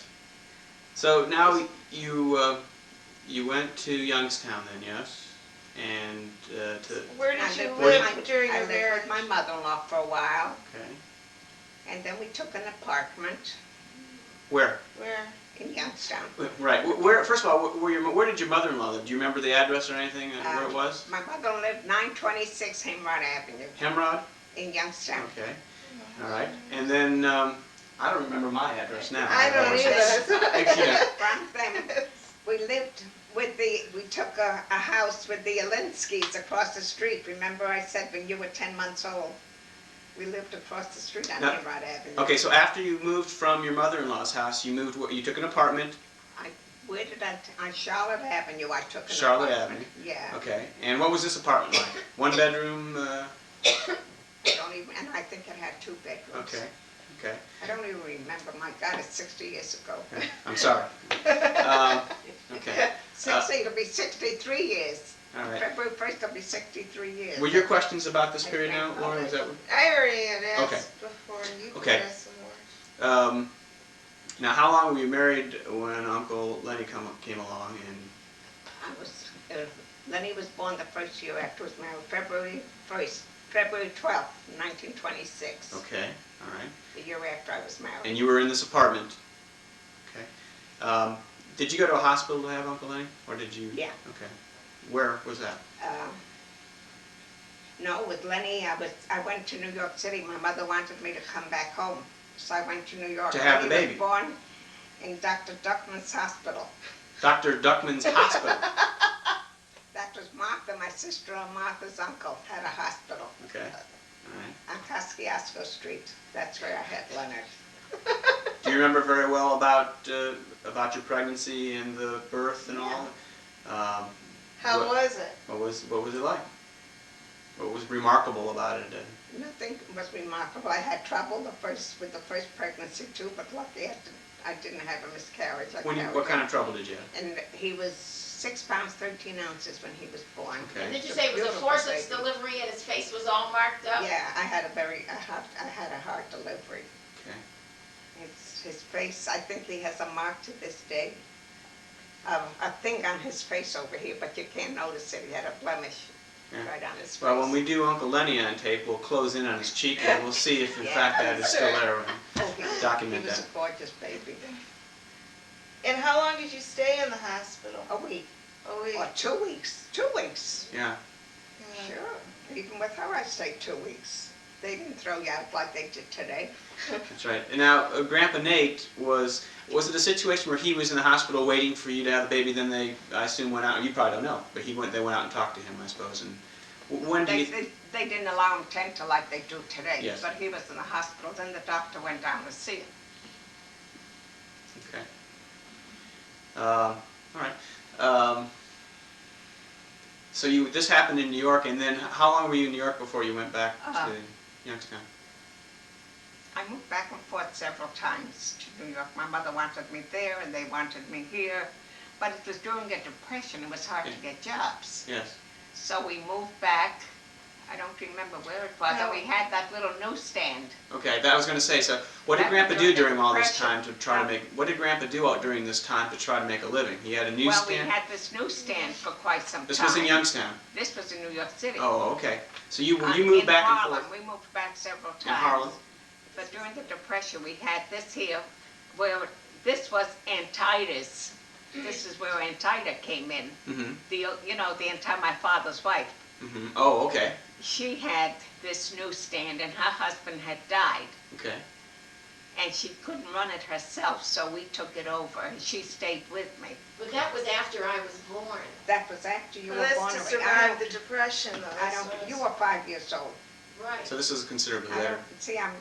So now you went to Youngstown then, yes? And to Where I did you lived live with during I your lived marriage? with my mother-in-law for a while, okay. and then we took an apartment Where? Where? in Youngstown. Right. Where? First of all, where did your mother-in-law live? Do you remember the address or anything? Where it was? My mother lived 926 Hemrod Avenue Hemrod. in Youngstown. Okay. All right. And then I don't remember my address now. I don't Yeah. From them, we lived with we took a house with the Alinskys across the street. Remember I said when you were 10 months old? We lived across the street on Now- Hemrod Avenue. Okay. So after you moved from your mother-in-law's house, you moved. You took an apartment. Where did on Charlotte Avenue, I took an Charlotte apartment. Avenue. Yeah. Okay. And what was this apartment like? One bedroom. Don't even, and I think it had 2 bedrooms. Okay. Okay. I don't even remember. My God, it's 60 years ago. Okay. I'm sorry. Okay. 60, it'll be 63 years. All right. February 1st, it'll be 63 years. Were your questions about this period now, Laura? Was that? I already had asked Okay. before, and you Okay. can ask some more. Now, how long were you married when Uncle Lenny came along? And I was, Lenny was born the first year after I was married, February 1st, February 12th, 1926. okay, all right. The year after I was married. And you were in this apartment. Okay. Did you go to a hospital to have Uncle Lenny, or did you? Yeah. Okay. Where was that? No, with Lenny, I went to New York City. My mother wanted me to come back home, so I went to New York. To have the Lenny baby? was born in Dr. Duckman's hospital. Dr. Duckman's hospital. That was Martha, my sister and Martha's uncle, had a hospital Okay. All right. on Kosciuszko Street. That's where I had Leonard. Do you remember very well about your pregnancy and the birth and all? How what- was it? What was it like? What was remarkable about it? Nothing was remarkable. I had trouble with the first pregnancy too, but lucky I didn't have a miscarriage. What kind of trouble did you have? And he was 6 pounds 13 ounces when he was born. Okay. And did you It's say it was a beautiful forceps baby. delivery and his face was all marked up? Yeah, I had a hard delivery. Okay. His face, I think he has a mark to this day. A thing on his face over here, but you can't notice it. He had a blemish Yeah. right on his face. Well, when we do Uncle Lenny on tape, we'll close in on his cheek and we'll see if in Yeah, fact that is still sure. there. Oh, Document he was that. a gorgeous baby. And how long did you stay in the hospital? A week, A week. or 2 weeks. 2 weeks. Yeah. Yeah. Sure. Even with her, I stayed 2 weeks. They didn't throw you out like they did today. That's right. And now, Grandpa Nate was it a situation where he was in the hospital waiting for you to have the baby, then they, I assume, went out, you probably don't know, but they went out and talked to him, I suppose, and when do you... They didn't allow him to like they do today. Yes. But he was in the hospital, then the doctor went down to see him. Okay. All right. So this happened in New York, and then how long were you in New York before you went back to Youngstown? I moved back and forth several times to New York. My mother wanted me there and they wanted me here. But it was during the Depression, it was hard to get jobs. Yes. So we moved back. I don't remember where it was, No. and we had that little newsstand. Okay, that was going to say, so what did That Grandpa was do during the during all this Depression. time to try to make, what did Grandpa do out during this time to try to make a living? He had a Well, we newsstand? had this newsstand for quite some time. This was in Youngstown? This was in New York City. Oh, okay. So you moved In back and Harlem. forth? We moved back several times. In Harlem? But during the Depression, we had this here, where this was Antieta's. This is where Antieta came in. Mm-hmm. My father's wife. Mm-hmm. Oh, okay. She had this newsstand, and her husband had died, Okay. and she couldn't run it herself, so we took it over, and she stayed with me. But that was after I was born. That was after you Well, were that's born. to already. survive the Depression, though. I don't. You were 5 years old. Right. So this is considerably I later. don't see. I'm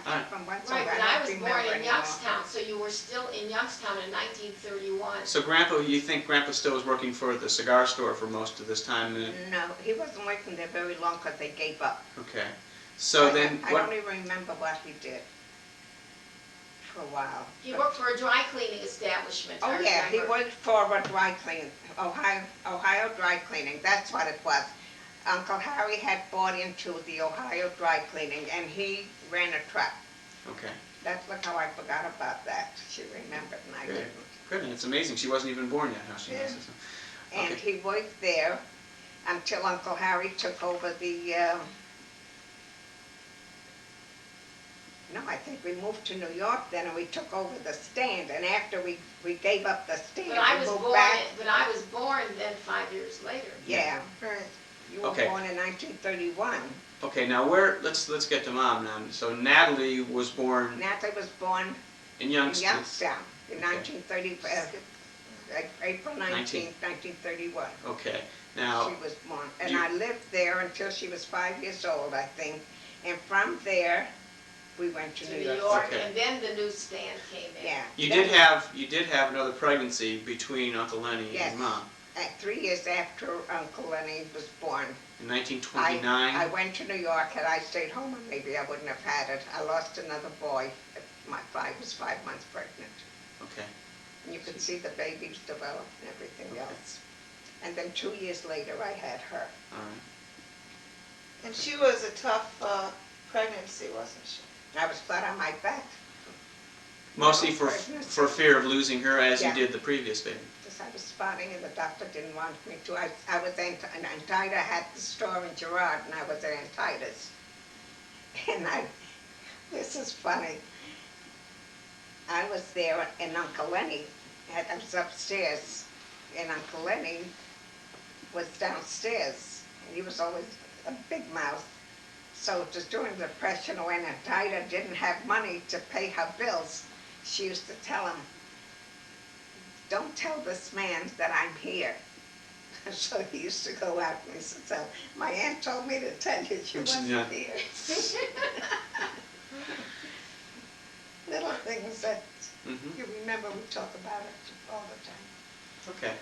Alright. from one Right, side. but I I don't was remember born in anymore. Youngstown, so you were still in Youngstown in 1931. So Grandpa, you think Grandpa still was working for the cigar store for most of this time? No, he wasn't working there very long because they gave up. Okay. So then, I what? don't even remember what he did for a while. He But- worked for a dry cleaning establishment. Oh I yeah, he remember. worked for a dry cleaning, Ohio Dry Cleaning. That's what it was. Uncle Harry had bought into the Ohio Dry Cleaning, and he ran a truck. Okay. That's how I forgot about that. She remembered, and I Good. didn't. Good. And it's amazing. She wasn't even born yet. How she knows this. And Okay. he worked there until Uncle Harry took over the. No, I think we moved to New York then, and we took over the stand. And after we gave up the stand, But I we was moved born. back. But I was born then 5 years later. Yeah, Right. you were Okay. born in 1931. Okay. Now let's get to Mom now. So Natalie was born Natalie was born in in Youngstown. Youngstown in Okay. 1930, April 19th, 1931. Okay. Now. She was born. And you- I lived there until she was 5 years old, I think. And from there, we went to To New New York. York, Okay. and then the newsstand came in. Yeah. You Then- did have another pregnancy between Uncle Lenny Yes. and Mom. 3 years after Uncle Lenny was born. In 1929? I went to New York. Had I stayed home, maybe I wouldn't have had it. I lost another boy. I was 5 months pregnant. Okay. And you could see the babies develop and everything Okay. else. And then 2 years later, I had her. All right. And she was a tough pregnancy, wasn't she? I was flat on my back. Mostly Pregnancy. for fear of losing her, as Yeah. you did the previous baby. Because I was spotting and the doctor didn't want me to. I was Antida had the store in Girard and I was at Antida's. And this is funny. I was there and Uncle Lenny, I was upstairs and Uncle Lenny was downstairs. And he was always a big mouth. So it was during the Depression when Antida didn't have money to pay her bills. She used to tell him, "Don't tell this man that I'm here." So he used to go out and he said, "So my aunt told me to tell you she wasn't here." Little things that Mm-hmm. you remember, we talk about it all the time. Okay.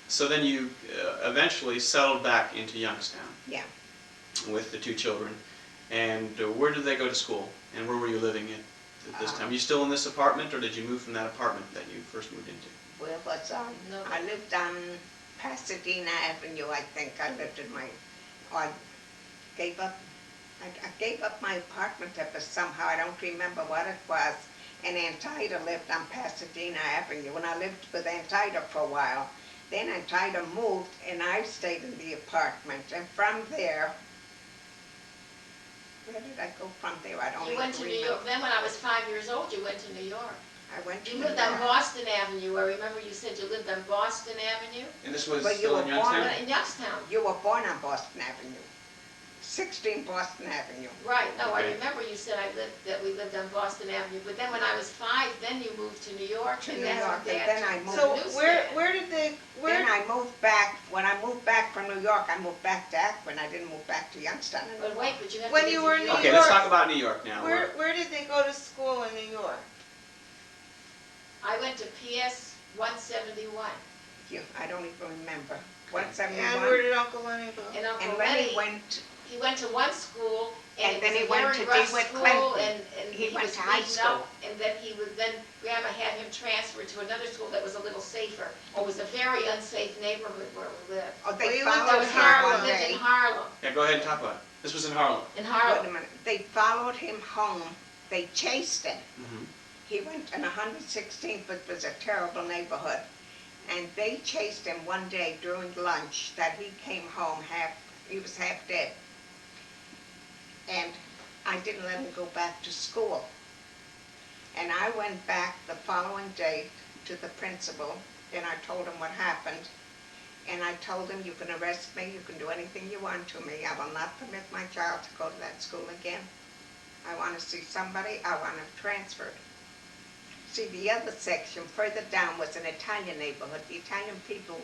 So then you eventually settled back into Youngstown. Yeah. With the 2 children. And where did they go to school? And where were you living at this time? Are you still in this apartment, or did you move from that apartment that you first moved into? Where was I? No. I lived on Pasadena Avenue, I think. I lived in I gave up my apartment there, but somehow I don't remember what it was. And Antida lived on Pasadena Avenue, and I lived with Antida for a while. Then Antida moved, and I stayed in the apartment. And from there, where did I go from there? I don't You even went to New remember. York, then when I was 5 years old, you went to New York. I went to You New lived on York. Boston Avenue, I remember you said you lived on Boston Avenue? And this was But you still were in born Youngstown? In Youngstown. You were born on Boston Avenue, 16 Boston Avenue. Right, no, I Okay. remember you said that we lived on Boston Avenue, but then when I was 5, then you moved to New York. To and New that's York, when and Dad then I took moved. So the where did they, Then I moved back. When I moved back from New York, I moved back to Akron. I didn't move back to Youngstown But anymore. wait, but you have to When get you to were New in York. New Okay, let's York. talk about New York now. where did they go to school in New York? I went to PS 171. I don't even remember. And where 171. did Uncle Lenny go? And Uncle And Lenny Lenny, went, he went to one school, and And it then was he a went very to rough DeWitt school, Clinton. and He went was to high beaten school. up, and then Grandma had him transferred to another school that was a little safer. It was a very unsafe neighborhood where we lived. oh, Well, they you lived followed in him Harlem. one We lived day. in Harlem. Yeah, go ahead and talk about it. This was in Harlem. In Wait a Harlem. minute. They followed him home. They chased him. Mm-hmm. He went on 116th, but it was a terrible neighborhood. And they chased him one day during lunch that he came home he was half dead. And I didn't let him go back to school. And I went back the following day to the principal and I told him what happened. And I told him, "You can arrest me, you can do anything you want to me. I will not permit my child to go to that school again. I want to see somebody, I want him transferred." See, the other section further down was an Italian neighborhood. The Italian people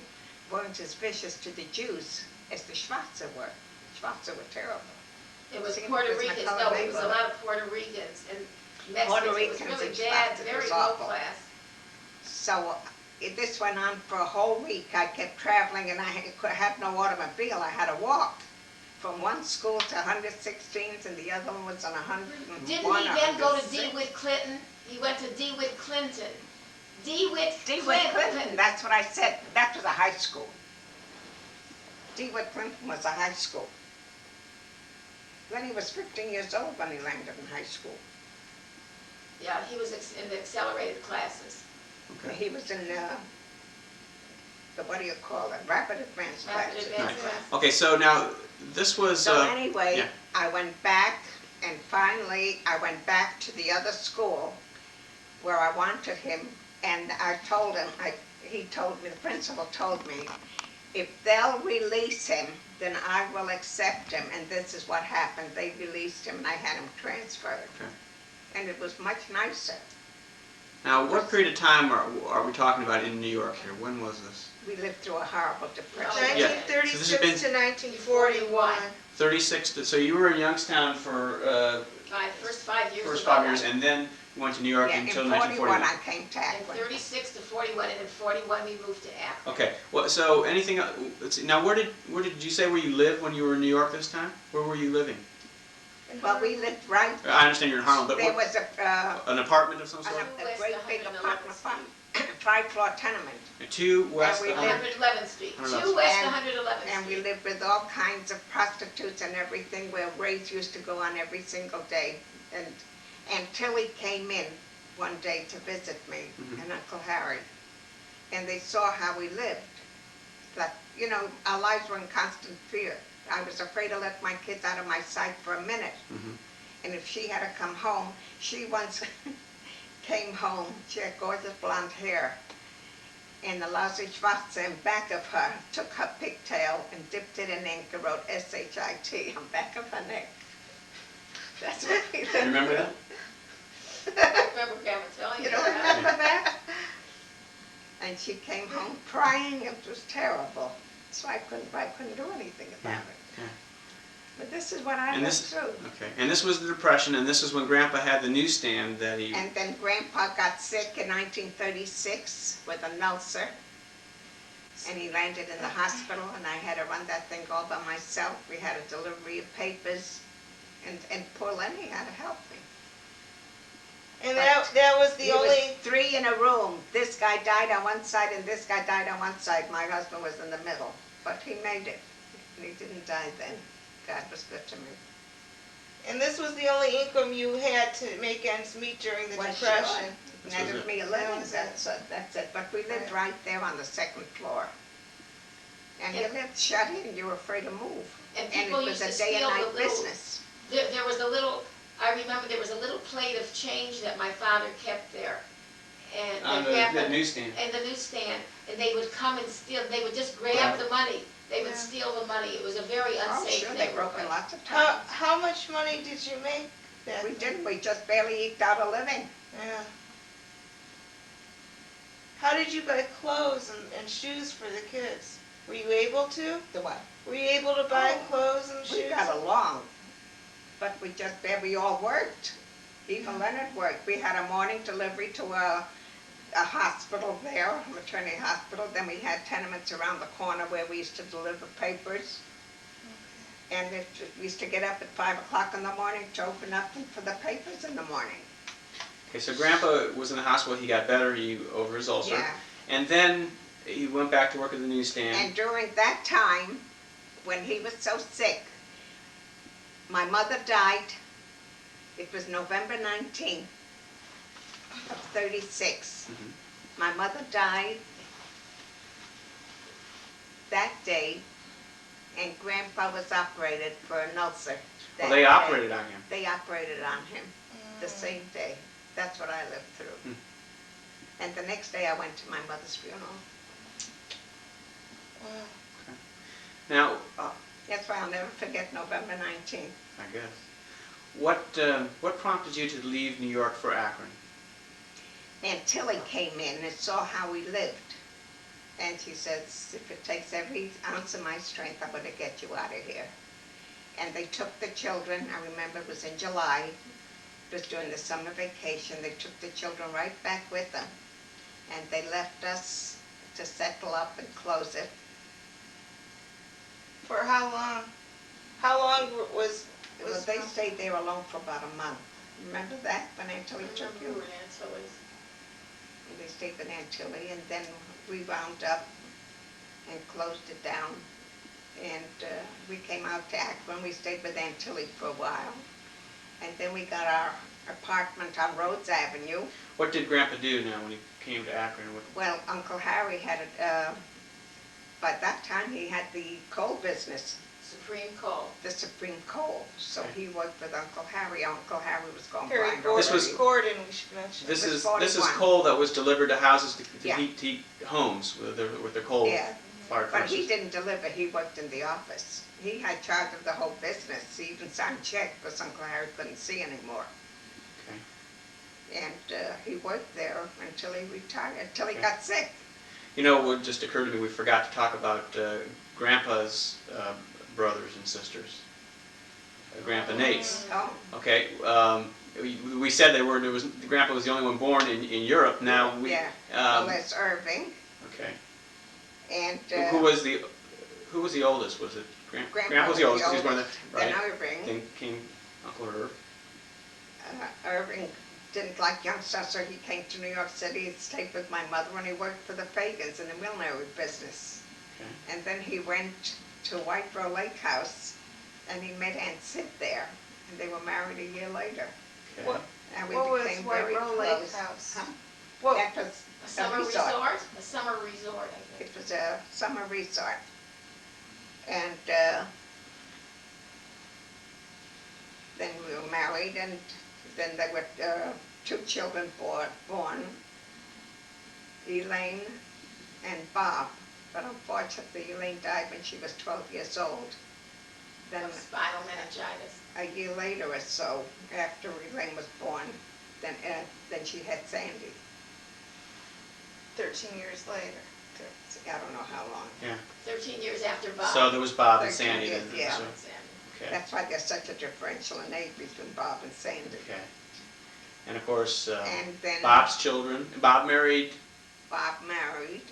weren't as vicious to the Jews as the Schwarzer were. The Schwarzer were terrible. It was See, it Puerto was in a Ricans, colored no, it was a neighborhood. lot of Puerto Ricans and Mexicans. Puerto It was Ricans really and bad, Schwarzers, it very was low awful. class. So this went on for a whole week. I kept traveling and I had no automobile. I had to walk from one school to 116th and the other one was on 101. Didn't he then go to 106. DeWitt Clinton? He went to DeWitt Clinton. DeWitt DeWitt Clinton, that's what I said. That was a high school. DeWitt Clinton was a high school. Then he was 15 years old when he landed in high school. Yeah, he was in the accelerated classes. Okay. He was in the what do you call it, rapid advanced Rapid classes. advanced Right. classes. Okay, so now this was. So anyway, yeah. I went back and finally I went back to the other school where I wanted him and I told him, he told me, the principal told me, if they'll release him, then I will accept him. And this is what happened. They released him and I had him transferred. Okay. And it was much nicer. Now, what period of time are we talking about in New York here? When was this? We lived through a horrible depression. Yeah. 1936 So this has to 1941. 36. So you were in Youngstown for First 5 years. first of my 5 years, life. and then You went to New York Yeah, until in 41 1941. I came to In Akron. 36 to 41, and in 41 we moved to Akron. Okay. Well, so anything? Let's see. Now, where did you say where you lived when you were in New York this time? Where were you living? Well, we lived right, I understand you're in Harlem, but there what, was an apartment of some sort? a West great big 111th apartment, 5-floor tenement. And 2 West. we lived- 111th Street, 111th 2 West And- 111th Street. And we lived with all kinds of prostitutes and everything, where Ray's used to go on every single day. And Tilly came in one day to visit me Mhm. and Uncle Harry. And they saw how we lived. Like, you know, our lives were in constant fear. I was afraid to let my kids out of my sight for a minute. Mhm. And if she had to come home, she once came home, she had gorgeous blonde hair. And the lousy schwarze in back of her took her pigtail and dipped it in ink and wrote S-H-I-T on the back of her neck. That's what we lived. You remember that? I remember Grandma telling You you don't that. remember that? And she came home crying, it was terrible. So I couldn't do anything about Yeah, it. yeah. But this is what I And lived this- through. Okay. And this was the Depression, and this is when Grandpa had the newsstand that he. And then Grandpa got sick in 1936 with an ulcer. And he landed in the hospital, and I had to run that thing all by myself. We had a delivery of papers, and poor Lenny had to help me. And that was the He was only, 3 in a room. This guy died on one side, and this guy died on one side. My husband was in the middle, but he made it. And he didn't die then. God was good to me. and this was the only income you had to make ends meet during the Well, Depression. Sure. Netted me a living, was it. that's it. But we lived right there on the 2nd floor. And you And- lived shut in, you were afraid to move. And And people it was used a to day and steal the night little, business. there was a little, I remember there was a little plate of change that my father kept there. And On that Grandpa- the newsstand. and the newsstand, and they would come and steal, they would just grab the money. They would Yeah. steal the money. It was a very Oh, unsafe sure, they broke in neighborhood. lots of How, times. how much money did you make back We then? didn't, we just barely eked out a living. Yeah. How did you buy clothes and shoes for the kids? Were you able to? The what? Were you able to buy Oh, clothes and shoes? We got along, but we just barely all worked. Even Leonard worked. We had a morning delivery to a hospital there, a maternity hospital. Then we had tenements around the corner where we used to deliver papers. And we used to get up at 5 o'clock in the morning to open up for the papers in the morning. Okay, so Grandpa was in the hospital. He got better. Over his ulcer. Yeah. And then he went back to work at the newsstand. And during that time, when he was so sick, my mother died. It was November 19th of 36. Mhm. My mother died that day, and Grandpa was operated for an ulcer. Well, that they day. operated on him. They operated on him the Mm. same day. That's what I lived through. Hmm. And the next day I went to my mother's funeral. Wow. Now, That's why I'll never forget November 19th. I guess. What prompted you to leave New York for Akron? And Tilly came in and saw how we lived. And she says, if it takes every ounce of my strength, I'm going to get you out of here. And they took the children, I remember it was in July, it was during the summer vacation, they took the children right back with them. And they left us to settle up and close it. For how long? How long was Well, they stayed there alone for about a month. Remember that, when Aunt Tilly took Remember you? we were in Antilles. And they stayed with Aunt Tilly, and then we wound up and closed it down. And we came out to Akron. We stayed with Aunt Tilly for a while. And then we got our apartment on Rhodes Avenue. What did Grandpa do now when he came to Akron? Well, Uncle Harry had it, by that time he had the coal business, Supreme Coal. the Supreme Coal. So Okay. he worked with Uncle Harry. Uncle Harry was going Harry blind Gordon? This was- Gordon, we should mention. This was is 41. coal that was delivered to houses to Yeah. heat homes with their coal Yeah. fired But he furnaces. didn't deliver, he worked in the office. He had charge of the whole business. He even signed checks because Uncle Harry couldn't see anymore. Okay. And he worked there until he retired, until he Okay. got sick. You know, what just occurred to me, we forgot to talk about Grandpa's brothers and sisters. Grandpa Nate's. Oh, Okay, we said there was Grandpa was the only one born in Europe. Now we yeah. Well, that's Irving. okay. And Who was the oldest? Was it Grandpa was the oldest? 'Cause he was born Then right. Irving. Then came Uncle Irv. Irving didn't like youngsters, so he came to New York City and stayed with my mother when he worked for the Fagans in the millinery business. Okay. And then he went to Whiteboro Lake House, and he met Aunt Sid there, and they were married a year later. Okay. What- And we What was became White very Row Lake close. House? Huh? What, That was A summer resort. resort? A summer resort, I think. It was a summer resort. And then we were married, and then there were 2 children born, Elaine and Bob. But unfortunately, Elaine died when she was 12 years old. Then Of spinal meningitis. a year later or so, after Elaine was born, then she had Sandy. 13 years later. I don't know how long. 13 years after Bob. So there was Bob and 13 Sandy years, then. yeah. So, okay. That's why there's such a differential in age between Bob and Sandy. Okay. And of course, And then Bob's children. Bob married. Bob married.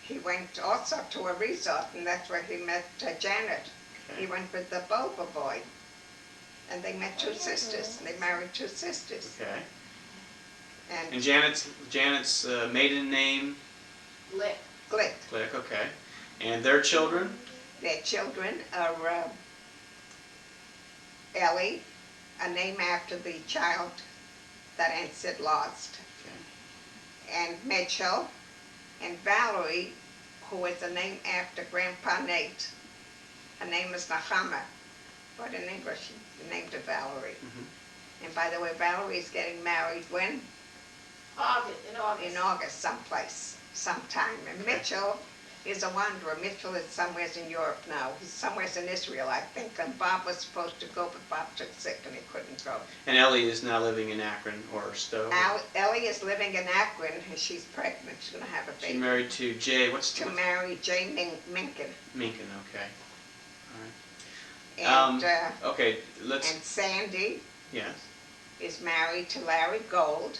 He went also to a resort, and that's where he met Janet. He Okay. went with the Boba boy. And they met 2 sisters. They married 2 sisters. Okay. And And Janet's maiden name. Lick. Glick. Click. Okay. And their children. Their children are Ellie, a name after the child that Aunt Sid lost, Okay. and Mitchell, and Valerie, who is a name after Grandpa Nate. Her name is Nahama, but in English she named her Valerie. Mhm. And by the way, Valerie is getting married when? In August. In August, sometime. And Okay. Mitchell is a wanderer. Mitchell is somewhere in Europe now. He's somewhere in Israel, I think. And Bob was supposed to go, but Bob took sick and he couldn't go. And Ellie is now living in Akron or Stowe. Ellie is living in Akron, and she's pregnant. She's going to have a She's baby. married to Jay. To marry Jay Minkin. Minkin. Okay. And, Okay. Let's. and Sandy Yes. is married to Larry Gold.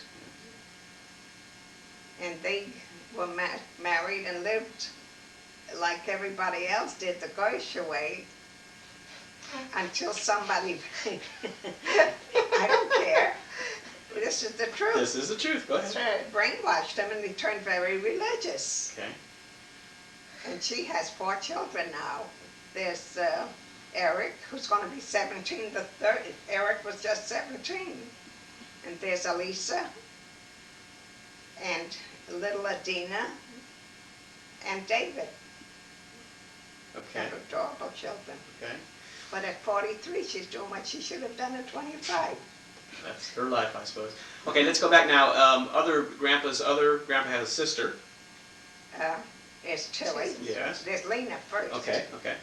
And they were married and lived like everybody else did, the Geisha way, until somebody, I don't care, this is the truth. This is the truth. Go ahead. Brainwashed them, and they turned very religious. Okay. And she has 4 children now. There's Eric, who's going to be 17. Eric was just 17. And there's Elisa, and little Adina, and David. Okay. They're adorable children. Okay. But at 43, she's doing what she should have done at 25. That's her life, I suppose. Okay, let's go back now. Grandpa has a sister. There's Tilly. Yes. There's Lena first. Okay. Okay.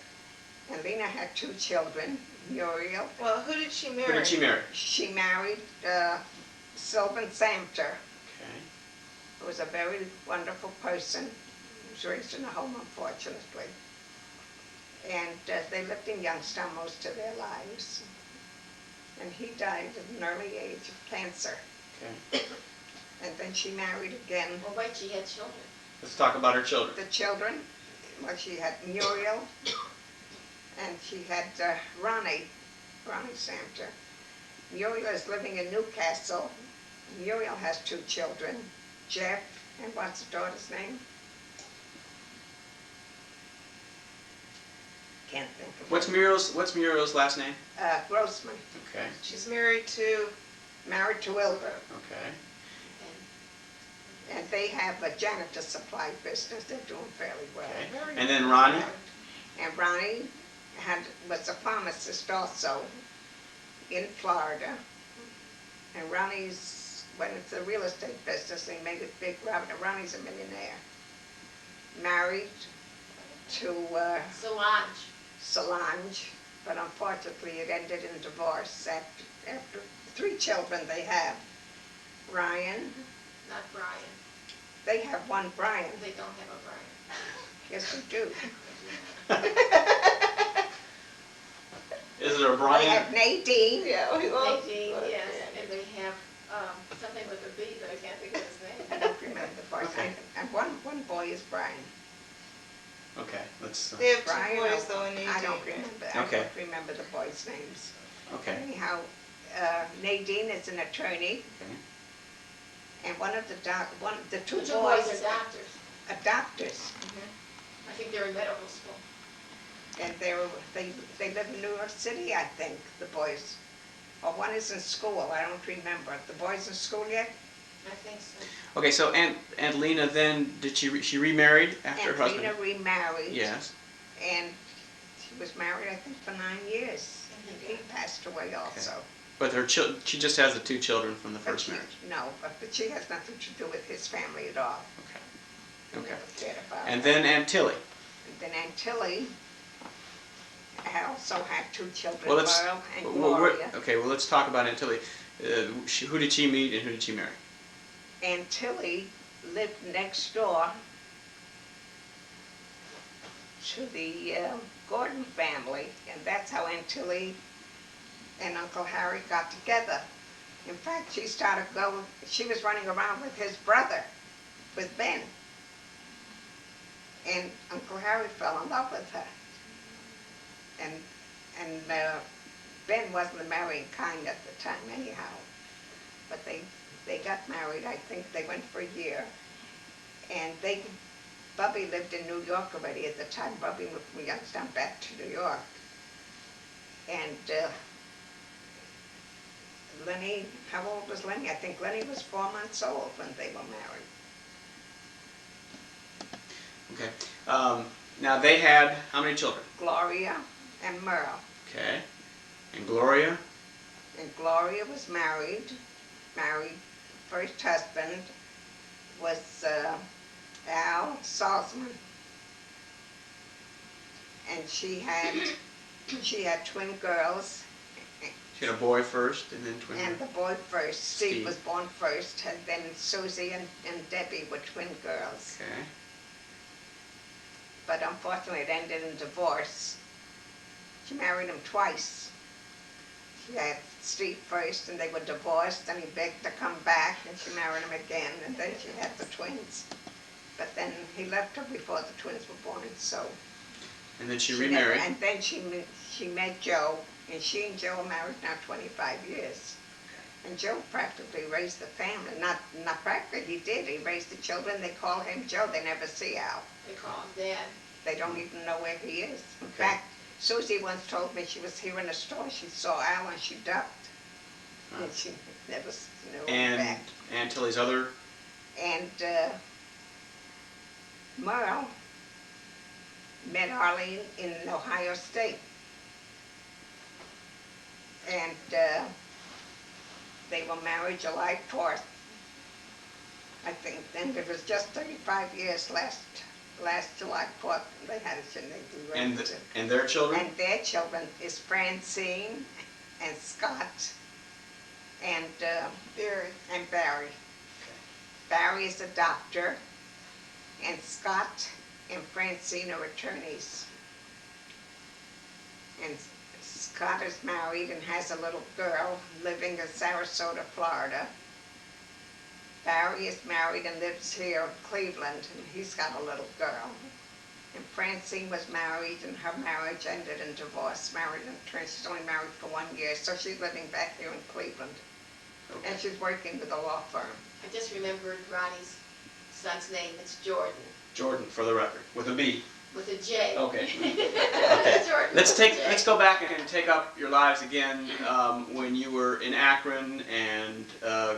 And Lena had 2 children, Muriel. well, who did she marry? Who did she marry? She married Sylvan Samter, Okay. who was a very wonderful person. He was raised in a home, unfortunately. And they lived in Youngstown most of their lives. And he died at an early age of cancer. Okay. And then she married again. Well, wait, she had children. Let's talk about her children. The children, well, she had Muriel, and she had Ronnie Samter. Muriel is living in Newcastle. Muriel has 2 children, Jeff, and what's the daughter's name? Can't think of What's Muriel's last name? it. Grossman, Okay. She's married to, married to Wilbur. Okay. And they have a janitor supply business. They're doing fairly well. Okay. And then Ronnie? And Ronnie was a pharmacist also in Florida. And Ronnie's, when it's a real estate business, they made it big. Ronnie's a millionaire. Married to Solange, but unfortunately it ended in divorce after 3 children they have. Ryan, Not Brian. they have 1 Brian. They don't have a Brian. Yes, we do. Is it We O'Brien? have Nadine. Yeah, we all. Nadine, yes, and they have something with a B, but I can't think of his I name. don't remember the boys. Okay. And one boy is Brian. Okay, let's. They have Brian, two boys though, and I don't Nadine. remember. Okay. I don't remember the boys' names. Okay. Anyhow, Nadine is an attorney, Okay. and one of the two The two boys boys are doctors. are doctors, I think they're in medical school. and they live in New York City, I think, the boys. Or one is in school, I don't remember. The boys in school yet? I think so. Okay, so Aunt Lena then did she remarried after her And husband? Lena remarried. Yes. And she was married, I think, for 9 years. And he passed away also. But she just has the two children from the first But marriage. No, but she has nothing to do with his family at all. Okay. He Okay. never cared about And it. then Aunt Tilly. And then Aunt Tilly also had two children, Well, let's. Merle and well, Gloria. okay, well let's talk about Aunt Tilly. Who did she meet and who did she marry? Aunt Tilly lived next door to the Gordon family, and that's how Aunt Tilly and Uncle Harry got together. In fact, she was running around with his brother, with Ben. And Uncle Harry fell in love with her. And Ben wasn't the marrying kind at the time anyhow. But they got married, I think they went for a year. And Bubby lived in New York already at the time. Bubby moved from Youngstown back to New York. And Lenny, how old was Lenny? I think Lenny was 4 months old when they were married. Okay. Now they had how many children? Gloria and Merle. Okay. And Gloria? And Gloria was married. First husband was Al Salzman. And she had twin girls. She had a boy first and then twin. And the boy first. Steve Steve. was born first, and then Susie and Debbie were twin girls. Okay. But unfortunately it ended in divorce. She married him twice. She had Steve first and they were divorced, and he begged to come back, and she married him again, and then she had the twins. But then he left her before the twins were born, so... And then she remarried. And then she met Joe, and she and Joe are married now 25 years. And Joe practically raised the family. Not practically, he did. He raised the children. They call him Joe. They never see Al. They call him Dad. They don't even know where he is. In Okay. fact, Susie once told me she was here in the store. She saw Al and she ducked. Wow. And she never knew him And back. Aunt Tilly's other. And Merle met Arlene in Ohio State. And they were married July 4th. I think then it was just 35 years last July 4th. They had a And their children. And their children is Francine and Scott and Barry. Barry is a doctor, and Scott and Francine are attorneys. And Scott is married and has a little girl living in Sarasota, Florida. Barry is married and lives here in Cleveland, and he's got a little girl. And Francine was married, and her marriage ended in divorce. She's only married for 1 year, so she's living back here in Cleveland. Okay. And she's working with a law firm. I just remembered Ronnie's son's name. It's Jordan, Jordan, for the record, with a B. with a J. Okay. Jordan Let's with a J. go back and take up your lives again when you were in Akron and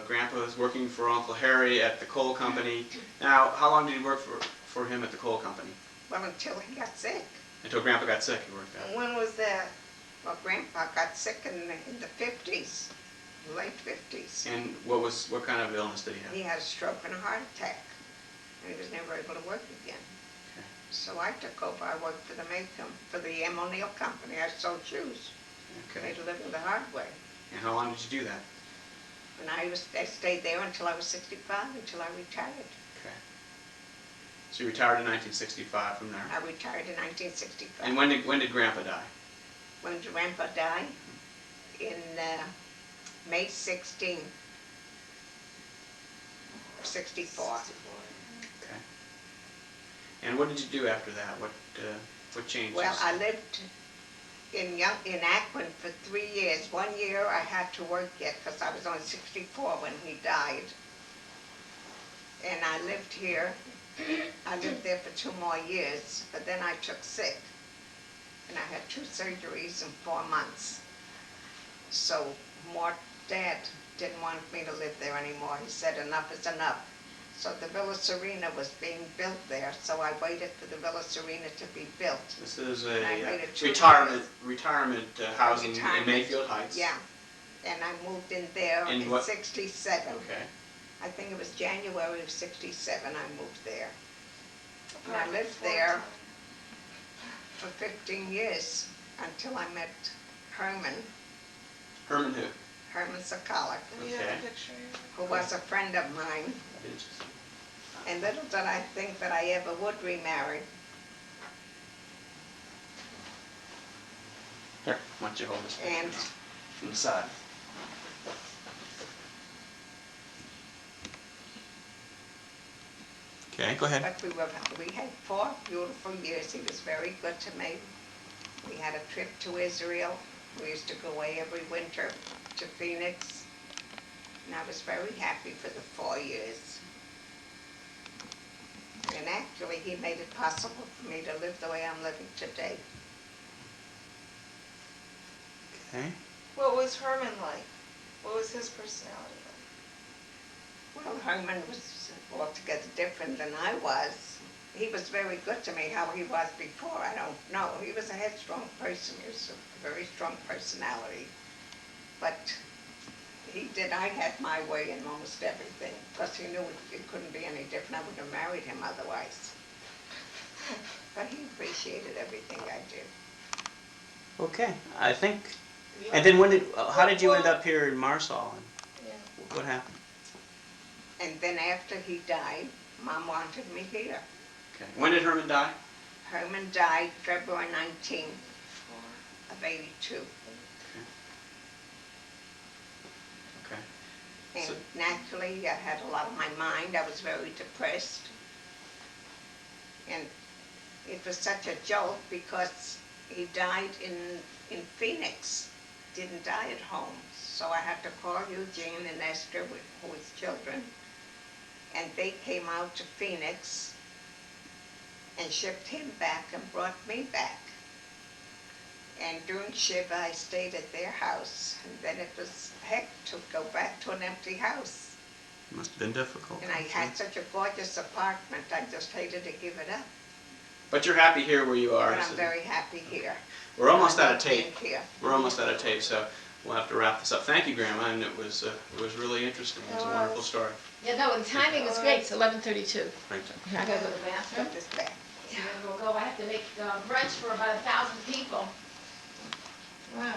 Grandpa was working for Uncle Harry at the coal company. Now, how long did he work for him at the coal company? Well, until he got sick. Until Grandpa got sick, he worked there. When was that? Well, Grandpa got sick in the 50s, late 50s. And what kind of illness did he have? He had a stroke and a heart attack, and he was never able to work again. Okay. So I took over. I worked for the M. O'Neill Company. I sold shoes. Okay. Made a living the hard way. And how long did you do that? And I stayed there until I was 65, until I retired. Okay. So you retired in 1965 from there. I retired in 1965. And when did Grandpa die? when Grandpa died in May 16, 64. Okay. And what did you do after that? What changes? Well, I lived in Akron for 3 years. 1 year I had to work yet because I was only 64 when he died. And I lived here. I lived there for 2 more years, but then I took sick. And I had 2 surgeries in 4 months. So Dad didn't want me to live there anymore. He said enough is enough. So the Villa Serena was being built there, so I waited for the Villa Serena to be built. This is And I a waited 2 retirement housing in Mayfield Heights. Yeah, and I moved in there In in what- 67. Okay. I think it was January of 67 I moved there. And I lived there for 15 years until I met Herman Herman who? Sacolick, Do you have Okay. a picture here? who was a friend of mine. And little did I think that I ever would remarry. Here, why don't you hold this And from the side? Okay, go ahead. but we had 4 beautiful years. He was very good to me. We had a trip to Israel. We used to go away every winter to Phoenix. And I was very happy for the 4 years. And actually, he made it possible for me to live the way I'm living today. Okay. What was Herman like? What was his personality like? Well, Herman was altogether different than I was. He was very good to me. How he was before, I don't know. He was a headstrong person. He was a very strong personality. But I had my way in almost everything. Plus he knew it couldn't be any different. I wouldn't have married him otherwise. But he appreciated everything I did. Okay, I think. And then how did you end up here in Marsall? Yeah. What happened? And then after he died, Mom wanted me here. Okay. When did Herman die? Herman died February 19th of 82. Okay. And So- naturally, I had a lot on my mind. I was very depressed. And it was such a jolt because he died in Phoenix, didn't die at home. So I had to call Eugene and Esther with children. And they came out to Phoenix and shipped him back and brought me back. And during Shiva, I stayed at their house. And then it was heck to go back to an empty house. It must have been difficult. And I had such a gorgeous apartment, I just hated to give it up. But you're happy here where you are. But I'm so- very happy here. We're almost I out of love tape. being here. We're almost out of tape, so we'll have to wrap this up. Thank you, Grandma, and it was really interesting. It was a wonderful story. Yeah, no, the timing was great, it's 11:32. Right. I gotta go to the bathroom. Put this back. And then we'll go, I have to make brunch for about 1,000 people. Wow.